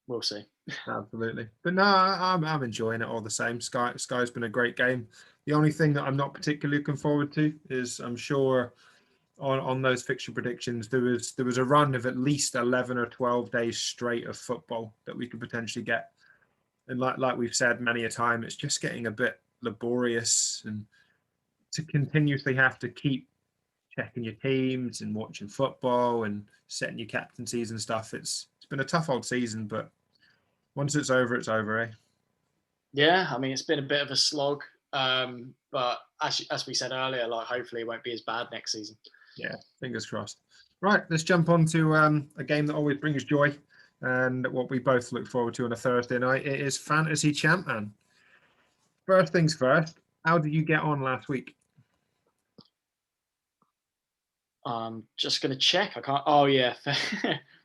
we'll see. Absolutely, but no, I'm enjoying it all the same. Sky's been a great game. The only thing that I'm not particularly looking forward to is I'm sure on those fixture predictions there was a run of at least 11 or 12 days straight of football that we could potentially get, and like we've said many a time, it's just getting a bit laborious, and to continuously have to keep checking your teams and watching football and setting your captaincies and stuff. It's been a tough old season, but once it's over, eh? Yeah, I mean, it's been a bit of a slog, but as we said earlier, like hopefully it won't be as bad next season. Yeah, fingers crossed. Right, let's jump on to a game that always brings joy and what we both look forward to on a Thursday night. It is Fantasy Champ Man. First things first, how did you get on last week? I'm just going to check. I can't. Oh, yeah,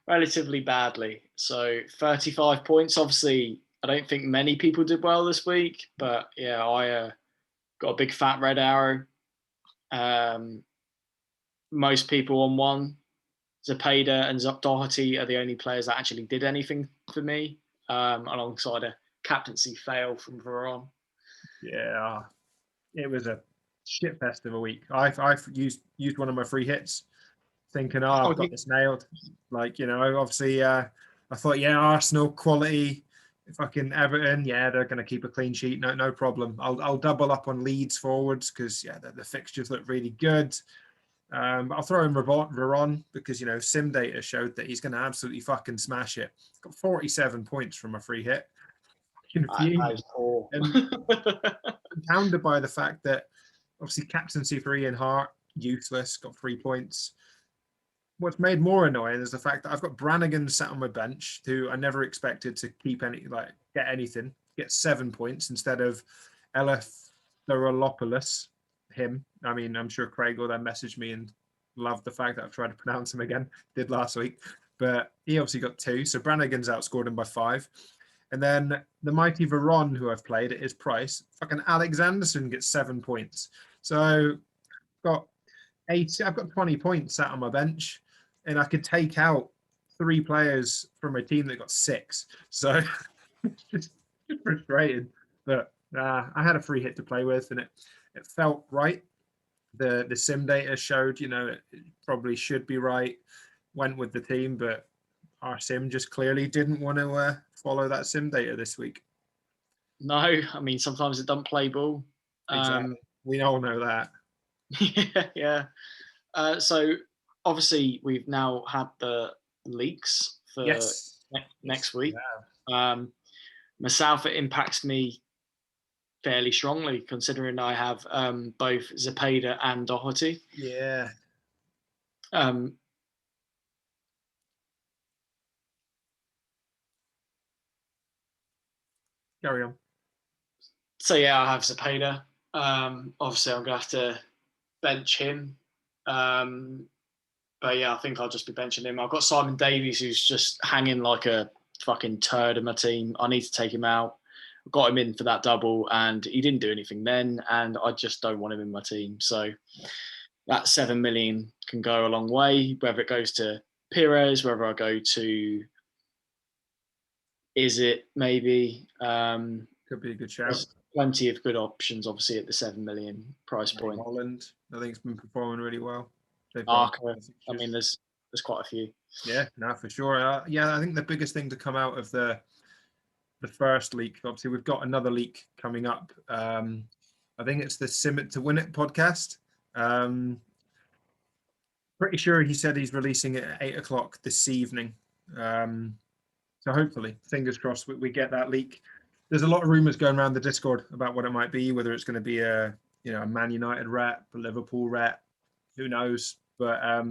relatively badly. So 35 points. Obviously, I don't think many people did well this week, but yeah, I got a big fat red arrow. Most people on one. Zepeda and Doherty are the only players that actually did anything for me, alongside a captaincy fail from Veron. Yeah, it was a shit fest of a week. I've used one of my free hits, thinking, oh, I've got this nailed. Like, obviously, I thought, yeah, Arsenal quality, fucking Everton, yeah, they're going to keep a clean sheet, no problem. I'll double up on Leeds forwards because yeah, the fixtures look really good. I'll throw in Veron because Sim data showed that he's going to absolutely fucking smash it. Got 47 points from a free hit. That is poor. And compounded by the fact that obviously captaincy for Ian Hart, useless, got 3 points. What's made more annoying is the fact that I've got Brannigan sat on my bench, who I never expected to get anything, get 7 points instead of Eleftheropoulos, him. I mean, I'm sure Craig will then message me and love the fact that I've tried to pronounce him again, did last week. But he obviously got 2, so Brannigan's outscored him by 5. And then the mighty Veron, who I've played at his price, fucking Alexanderson gets 7 points. So I've got 20 points sat on my bench, and I could take out 3 players from my team that got 6. So it's just frustrating. But I had a free hit to play with, and it felt right. The sim data showed, it probably should be right. Went with the team, but our sim just clearly didn't want to follow that sim data this week. No, I mean, sometimes it doesn't play ball. Exactly. We all know that. Yeah. So obviously we've now had the leaks for next week. Myself, it impacts me fairly strongly considering I have both Zepeda and Doherty. Yeah. Carry on. So yeah, I have Zepeda. Obviously, I'm gonna have to bench him. But yeah, I think I'll just be benching him. I've got Simon Davies, who's just hanging like a fucking turd in my team. I need to take him out. I got him in for that double, and he didn't do anything then, and I just don't want him in my team. So that 7 million can go a long way, whether it goes to Pires, whether I go to Is it maybe Could be a good shout. There's plenty of good options, obviously, at the 7 million price point. Holland, I think, has been performing really well. They've got Arca, I mean, there's quite a few. yeah, no, for sure. Yeah, I think the biggest thing to come out of the first leak, obviously, we've got another leak coming up. I think it's the Sim It to Win It podcast. Pretty sure he said he's releasing it at 8 o'clock this evening. So hopefully, fingers crossed, we get that leak. There's a lot of rumors going around the Discord about what it might be, whether it's going to be a Man United rep, a Liverpool rep, who knows? But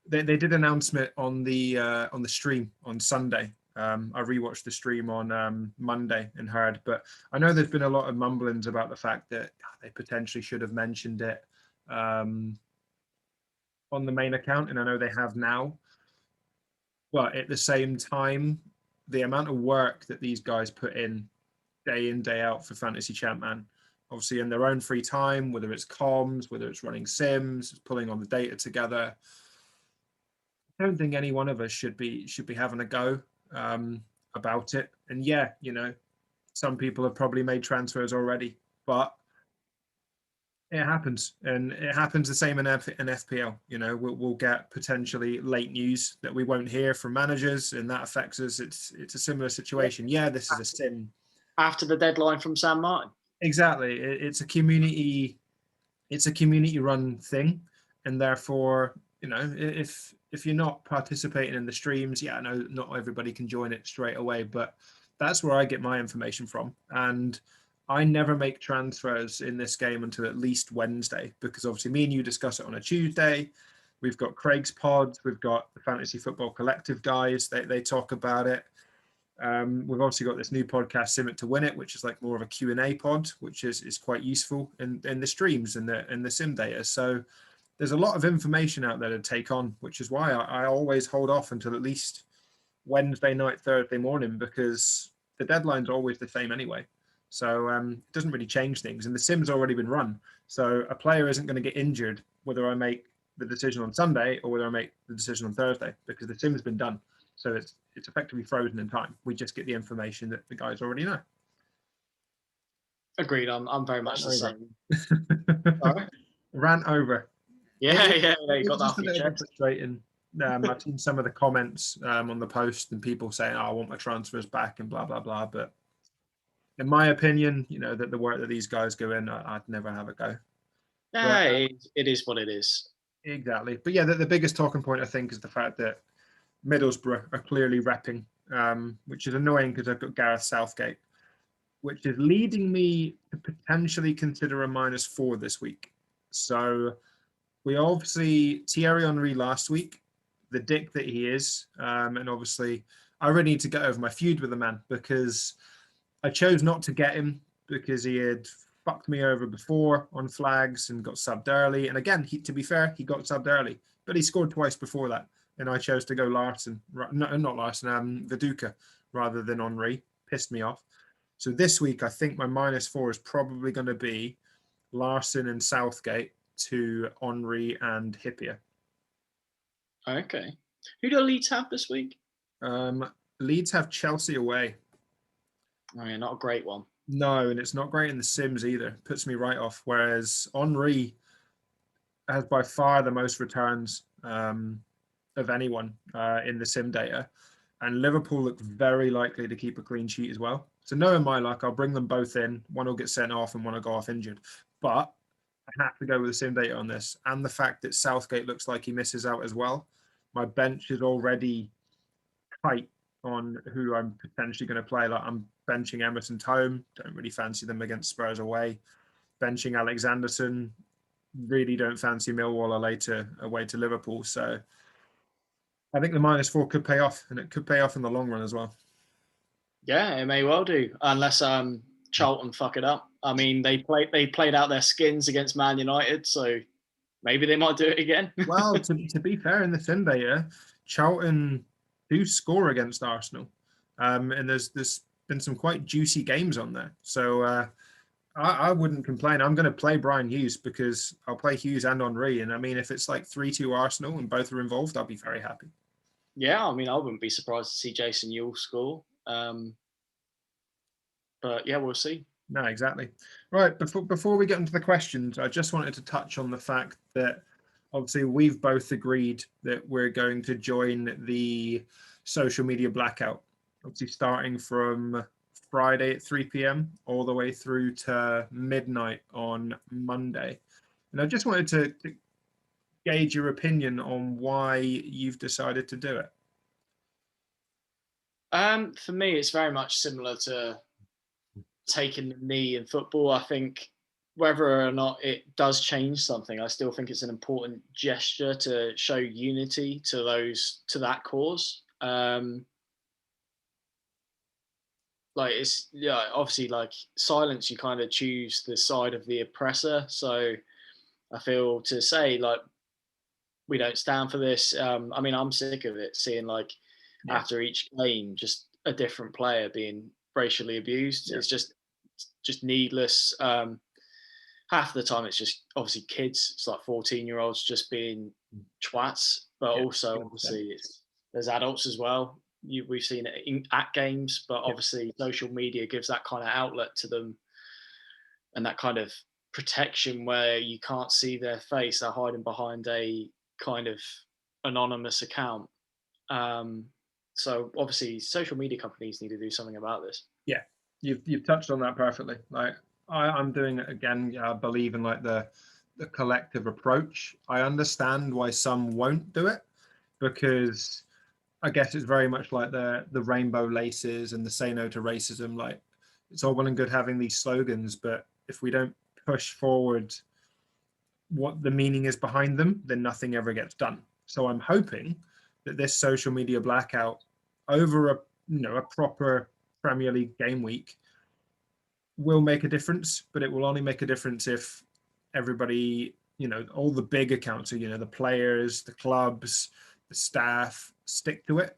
they did announce it on the stream on Sunday. I rewatched the stream on Monday and heard, but I know there's been a lot of mumblings about the fact that they potentially should have mentioned it on the main account, and I know they have now. But at the same time, the amount of work that these guys put in day out for Fantasy Champman, obviously in their own free time, whether it's comms, whether it's running sims, pulling on the data together, I don't think any one of us should be having a go about it. And yeah, some people have probably made transfers already, but it happens, and it happens the same in FPL. We'll get potentially late news that we won't hear from managers, and that affects us. It's a similar situation. Yeah, this is a sim after the deadline from San Martin. Exactly, it's a community run thing, and therefore, if you're not participating in the streams, yeah, I know not everybody can join it straight away, but that's where I get my information from, and I never make transfers in this game until at least Wednesday, because obviously me and you discuss it on a Tuesday. We've got Craig's pods, we've got the Fantasy Football Collective guys, they talk about it. We've obviously got this new podcast, Sim It to Win It, which is like more of a Q&A pod, which is quite useful in the streams and the sim data. So there's a lot of information out there to take on, which is why I always hold off until at least Wednesday night, Thursday morning, because the deadline's always the same anyway. So it doesn't really change things. And the sim's already been run. So a player isn't going to get injured whether I make the decision on Sunday or whether I make the decision on Thursday, because the sim's been done. So it's effectively frozen in time. We just get the information that the guys already know. Agreed. I'm very much the same. Sorry? Rant over. Yeah, you got that off your chest. Frustrating. I've seen some of the comments on the post and people saying, I want my transfers back and blah, blah, blah. But in my opinion, that the work that these guys go in, I'd never have a go. Yeah, it is what it is. Exactly. But yeah, the biggest talking point, I think, is the fact that Middlesbrough are clearly repping, which is annoying because I've got Gareth Southgate, which is leading me to potentially consider a -4 this week. So we obviously, Thierry Henry last week, the dick that he is, and obviously I really need to get over my feud with the man, because I chose not to get him because he had fucked me over before on flags and got subbed early. And again, to be fair, he got subbed early, but he scored twice before that. And I chose to go Larson, no, not Larson, Viduka rather than Henry. Pissed me off. So this week, I think my -4 is probably going to be Larson and Southgate to Henry and Hippier. Okay. Who do Leeds have this week? Leeds have Chelsea away. Oh, yeah, not a great one. No, and it's not great in the Sims either. Puts me right off. Whereas Henry has by far the most returns of anyone in the Sim data. And Liverpool look very likely to keep a clean sheet as well. So knowing my luck, I'll bring them both in. One will get sent off and one will go off injured. But I have to go with the Sim data on this. And the fact that Southgate looks like he misses out as well. My bench is already tight on who I'm potentially going to play. Like, I'm benching Emerson home. Don't really fancy them against Spurs away. Benching Alexanderson. Really don't fancy Millwall away to Liverpool. So I think the -4 could pay off, and it could pay off in the long run as well. Yeah, it may well do, unless Charlton fuck it up. I mean, they played out their skins against Man United, so maybe they might do it again. Well, to be fair, in the Sim data, Charlton do score against Arsenal, and there's been some quite juicy games on there. So I wouldn't complain. I'm going to play Brian Hughes because I'll play Hughes and Henry, and I mean, if it's like 3-2 Arsenal and both are involved, I'll be very happy. Yeah, I mean, I wouldn't be surprised to see Jason Ewell score. But yeah, we'll see. No, exactly. Right. Before we get into the questions, I just wanted to touch on the fact that obviously we've both agreed that we're going to join the social media blackout. Obviously, starting from Friday at 3 p.m. all the way through to midnight on Monday. And I just wanted to gauge your opinion on why you've decided to do it. For me, it's very much similar to taking the knee in football. I think whether or not it does change something, I still think it's an important gesture to show unity to that cause. Like it's yeah, obviously like silence, you kind of choose the side of the oppressor. So I feel to say like we don't stand for this. I mean, I'm sick of it seeing like Yeah. after each game just a different player being racially abused. Yeah. It's just needless. Half the time it's just obviously kids. It's like 14-year-olds just being twats, but Yeah. also 100%. obviously there's adults as well. We've seen it at games, but Yeah. obviously social media gives that kind of outlet to them and that kind of protection where you can't see their face. They're hiding behind a kind of anonymous account. Um, so obviously, social media companies need to do something about this. Yeah, you've touched on that perfectly. Like I'm doing it again. I believe in like the collective approach. I understand why some won't do it because I guess it's very much like the rainbow laces and the say no to racism. Like it's all well and good having these slogans, but if we don't push forward what the meaning is behind them, then nothing ever gets done. So I'm hoping that this social media blackout over a proper Premier League game week will make a difference, but it will only make a difference if everybody, all the big accounts, so, the players, the clubs, the staff stick to it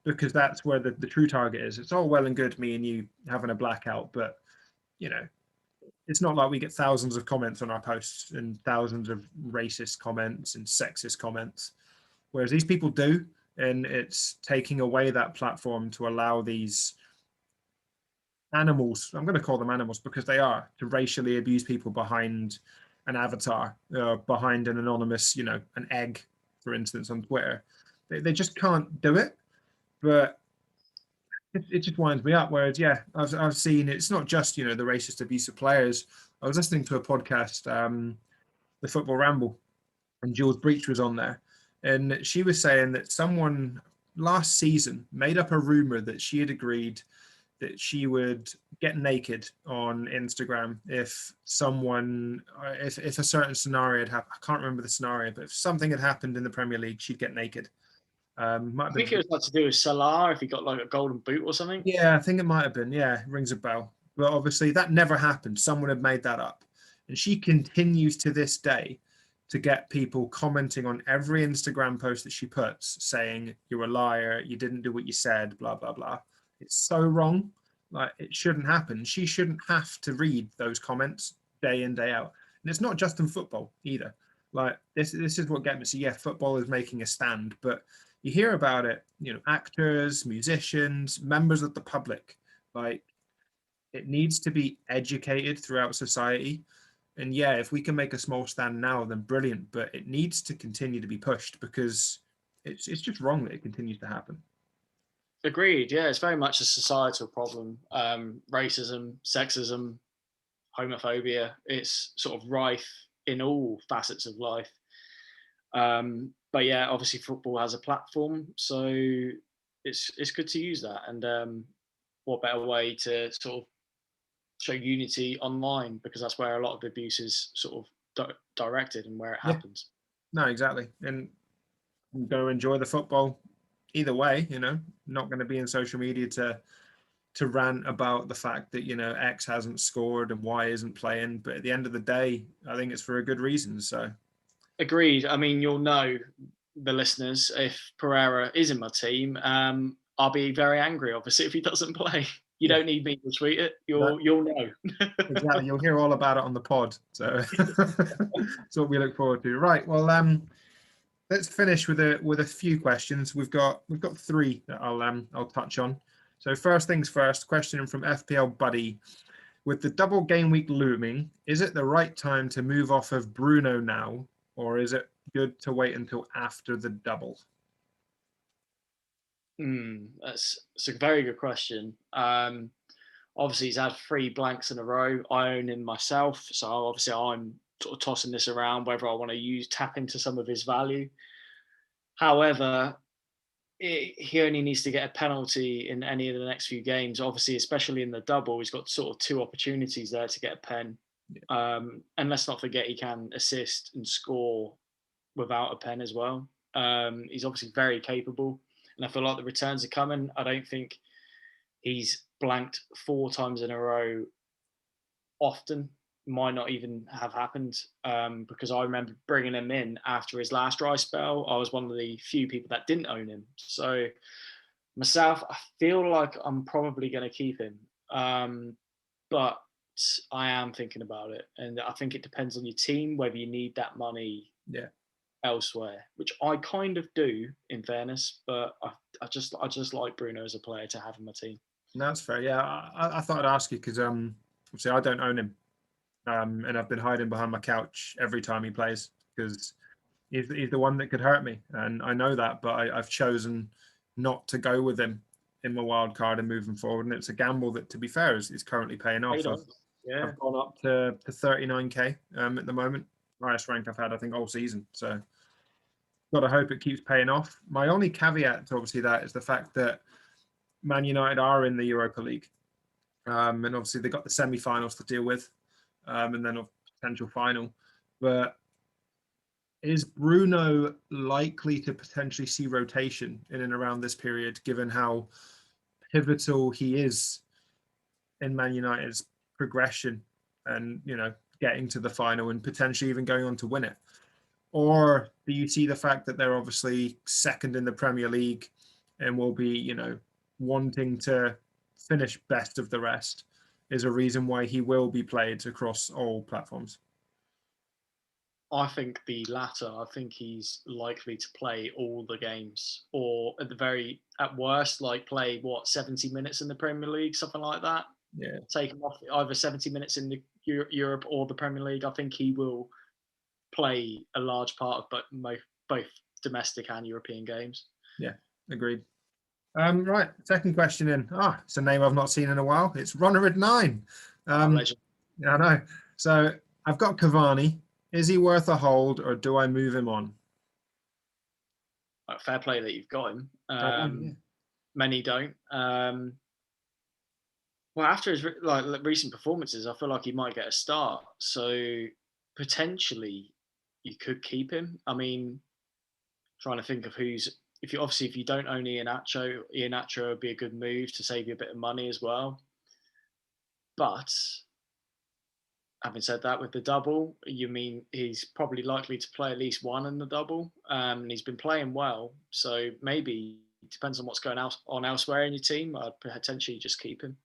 because that's where the true target is. It's all well and good me and you having a blackout, but it's not like we get thousands of comments on our posts and thousands of racist comments and sexist comments, whereas these people do, and it's taking away that platform to allow these animals, I'm going to call them animals because they are, to racially abuse people behind an avatar, behind an anonymous, an egg, for instance, on Twitter. They just can't do it, but it just winds me up. Whereas, yeah, I've seen it's not just, the racist abuse of players. I was listening to a podcast, the Football Ramble, and Jules Breach was on there. And she was saying that someone last season made up a rumor that she had agreed that she would get naked on Instagram if if a certain scenario had happened. I can't remember the scenario, but if something had happened in the Premier League, she'd get naked. Might I have think been, it was like to do with Salah if he got like a golden boot or something. yeah, I think it might have been. Yeah, it rings a bell. But obviously, that never happened. Someone had made that up, and she continues to this day to get people commenting on every Instagram post that she puts, saying you're a liar, you didn't do what you said, blah blah blah. It's so wrong. Like it shouldn't happen. She shouldn't have to read those comments day in day out. And it's not just in football either. Like this is what gets me. So yeah, football is making a stand, but you hear about it, actors, musicians, members of the public. Like it needs to be educated throughout society. And yeah, if we can make a small stand now, then brilliant. But it needs to continue to be pushed because it's just wrong that it continues to happen. Agreed. Yeah, it's very much a societal problem. Racism, sexism, homophobia. It's sort of rife in all facets of life. But yeah, obviously football has a platform, so it's good to use that. And what better way to sort of show unity online because that's where a lot of abuse is sort of directed and where it Yeah, happens. no, exactly. And go enjoy the football either way, not going to be in social media to rant about the fact that X hasn't scored and Y isn't playing, but at the end of the day I think it's for a good reason. So Agreed. I mean, you'll know the listeners if Pereira is in my team. I'll be very angry, obviously, if he doesn't play. You yeah, don't need me to tweet it. no, You'll know. exactly, you'll hear all about it on the pod, so that's what we look forward to. Right, well, let's finish with a few questions. We've got three that I'll touch on. So first things first, question from FPL Buddy. With the double game week looming, is it the right time to move off of Bruno now, or is it good to wait until after the double? That's a very good question. Obviously, he's had 3 blanks in a row. I own him myself, so obviously I'm sort of tossing this around whether I want to tap into some of his value. However, he only needs to get a penalty in any of the next few games. Obviously, especially in the double, he's got sort of 2 opportunities there to get a pen. And let's not forget he can assist and score without a pen as well. He's obviously very capable, and I feel like the returns are coming. I don't think he's blanked 4 times in a row often. Might not even have happened, because I remember bringing him in after his last dry spell. I was one of the few people that didn't own him. So myself, I feel like I'm probably going to keep him, but I am thinking about it, and I think it depends on your team whether you need that money elsewhere, which I kind of do, in fairness. But I just like Bruno as a player to have in my team. No, that's fair. Yeah, I thought I'd ask you because obviously I don't own him, and I've been hiding behind my couch every time he plays because he's the one that could hurt me, and I know that. But I've chosen not to go with him in my wild card and moving forward, and it's a gamble that, to be fair, is currently paying off. I've gone up to 39k at the moment, highest rank I've had I think all season. So got to hope it keeps paying off. My only caveat to obviously that is the fact that Man United are in the Europa League, and obviously they've got the semi-finals to deal with, and then a potential final. But is Bruno likely to potentially see rotation in and around this period, given how pivotal he is in Man United's progression and, getting to the final and potentially even going on to win it? Or do you see the fact that they're obviously second in the Premier League and will be, wanting to finish best of the rest is a reason why he will be played across all platforms? I think the latter. I think he's likely to play all the games, or at worst, like play 70 minutes in the Premier League, something like that. Yeah. Take him off either 70 minutes in the Europe or the Premier League. I think he will play a large part of both domestic and European games. Yeah, agreed. Right, second question in. It's a name I've not seen in a while. It's Runner9. Legend. I know. So I've got Cavani. Is he worth a hold, or do I move him on? Fair play that you've got him. Yeah. Many don't. Well, after his recent performances, I feel like he might get a start. So potentially, you could keep him. I mean, trying to think of if you don't own Iheanacho would be a good move to save you a bit of money as well. But having said that, with the double, you mean he's probably likely to play at least one in the double, and he's been playing well. So maybe it depends on what's going on elsewhere in your team. I'd potentially just keep him.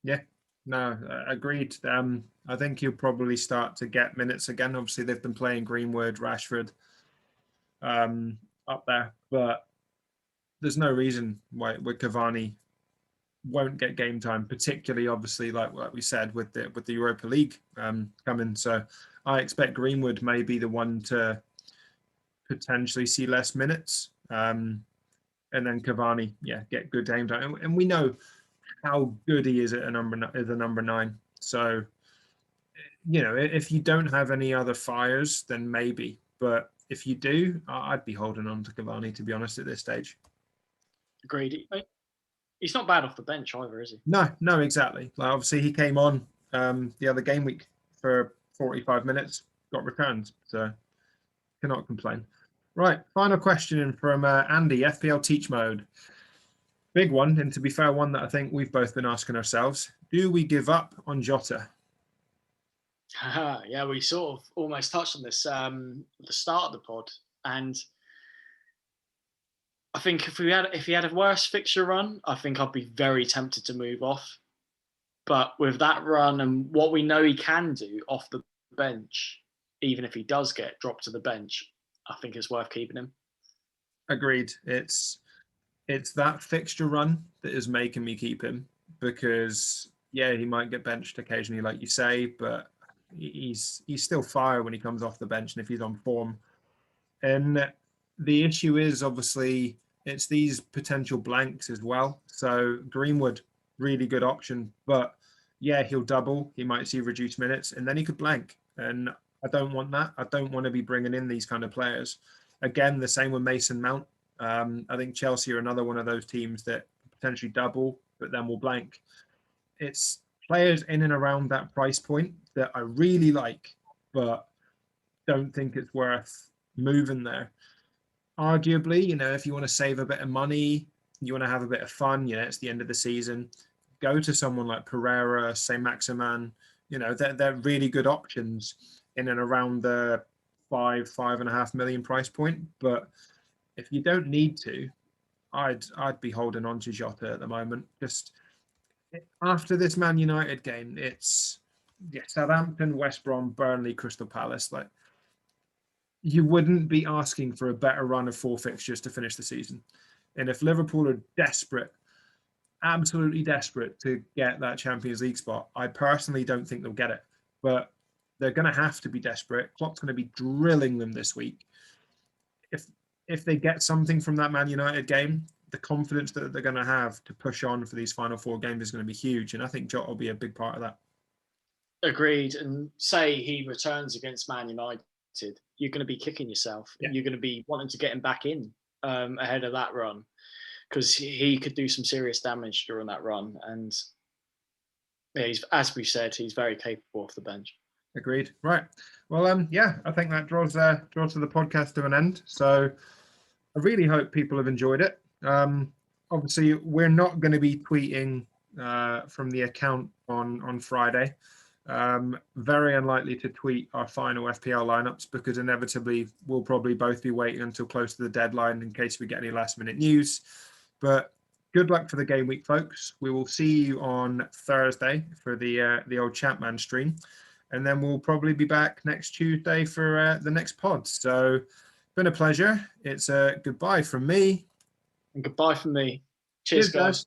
Yeah, no, agreed. I think he'll probably start to get minutes again. Obviously, they've been playing Greenwood, Rashford up there, but there's no reason why Cavani won't get game time, particularly obviously like we said with the Europa League coming. So I expect Greenwood may be the one to potentially see less minutes, and then Cavani, get good game time. And we know how good he is at a number 9. So if you don't have any other fires, then maybe. But if you do, I'd be holding on to Cavani, to be honest, at this stage. Agreed. He's not bad off the bench either, is he? No, exactly. Like obviously, he came on the other game week for 45 minutes, got returned, so cannot complain. Right, final question from Andy, FPL Teach Mode. Big one, and to be fair, one that I think we've both been asking ourselves. Do we give up on Jota? Yeah, we sort of almost touched on this at the start of the pod, and I think if he had a worse fixture run, I think I'd be very tempted to move off. But with that run and what we know he can do off the bench, even if he does get dropped to the bench, I think it's worth keeping him. Agreed. It's It's that fixture run that is making me keep him because, yeah, he might get benched occasionally, like you say, but he's still fire when he comes off the bench and if he's on form. And the issue is obviously it's these potential blanks as well. So Greenwood, really good option, but yeah, he'll double. He might see reduced minutes, and then he could blank. And I don't want that. I don't want to be bringing in these kind of players. Again, the same with Mason Mount. I think Chelsea are another one of those teams that potentially double, but then will blank. It's players in and around that price point that I really like, but don't think it's worth moving there. Arguably, if you want to save a bit of money, you want to have a bit of fun, it's the end of the season, go to someone like Pereira, Saint Maximan. They're really good options in and around the 5.5 million price point. But if you don't need to, I'd be holding on to Jota at the moment. Just after this Man United game, it's Southampton, West Brom, Burnley, Crystal Palace. Like, you wouldn't be asking for a better run of 4 fixtures to finish the season. And if Liverpool are desperate, absolutely desperate to get that Champions League spot, I personally don't think they'll get it. But they're going to have to be desperate. Klopp's going to be drilling them this week. If they get something from that Man United game, the confidence that they're going to have to push on for these final 4 games is going to be huge. And I think Jota will be a big part of that. Agreed. And say he returns against Man United, you're going to be kicking yourself. Yeah. You're going to be wanting to get him back in ahead of that run because he could do some serious damage during that run. And as we've said, he's very capable off the bench. Agreed. Right. Well, I think that draws the podcast to an end. So I really hope people have enjoyed it. Obviously, we're not going to be tweeting from the account on Friday. Very unlikely to tweet our final FPL lineups because inevitably we'll probably both be waiting until close to the deadline in case we get any last minute news. But good luck for the game week, folks. We will see you on Thursday for the old Chapman stream. And then we'll probably be back next Tuesday for the next pod. So been a pleasure. It's a goodbye from me. And goodbye from me. Cheers guys.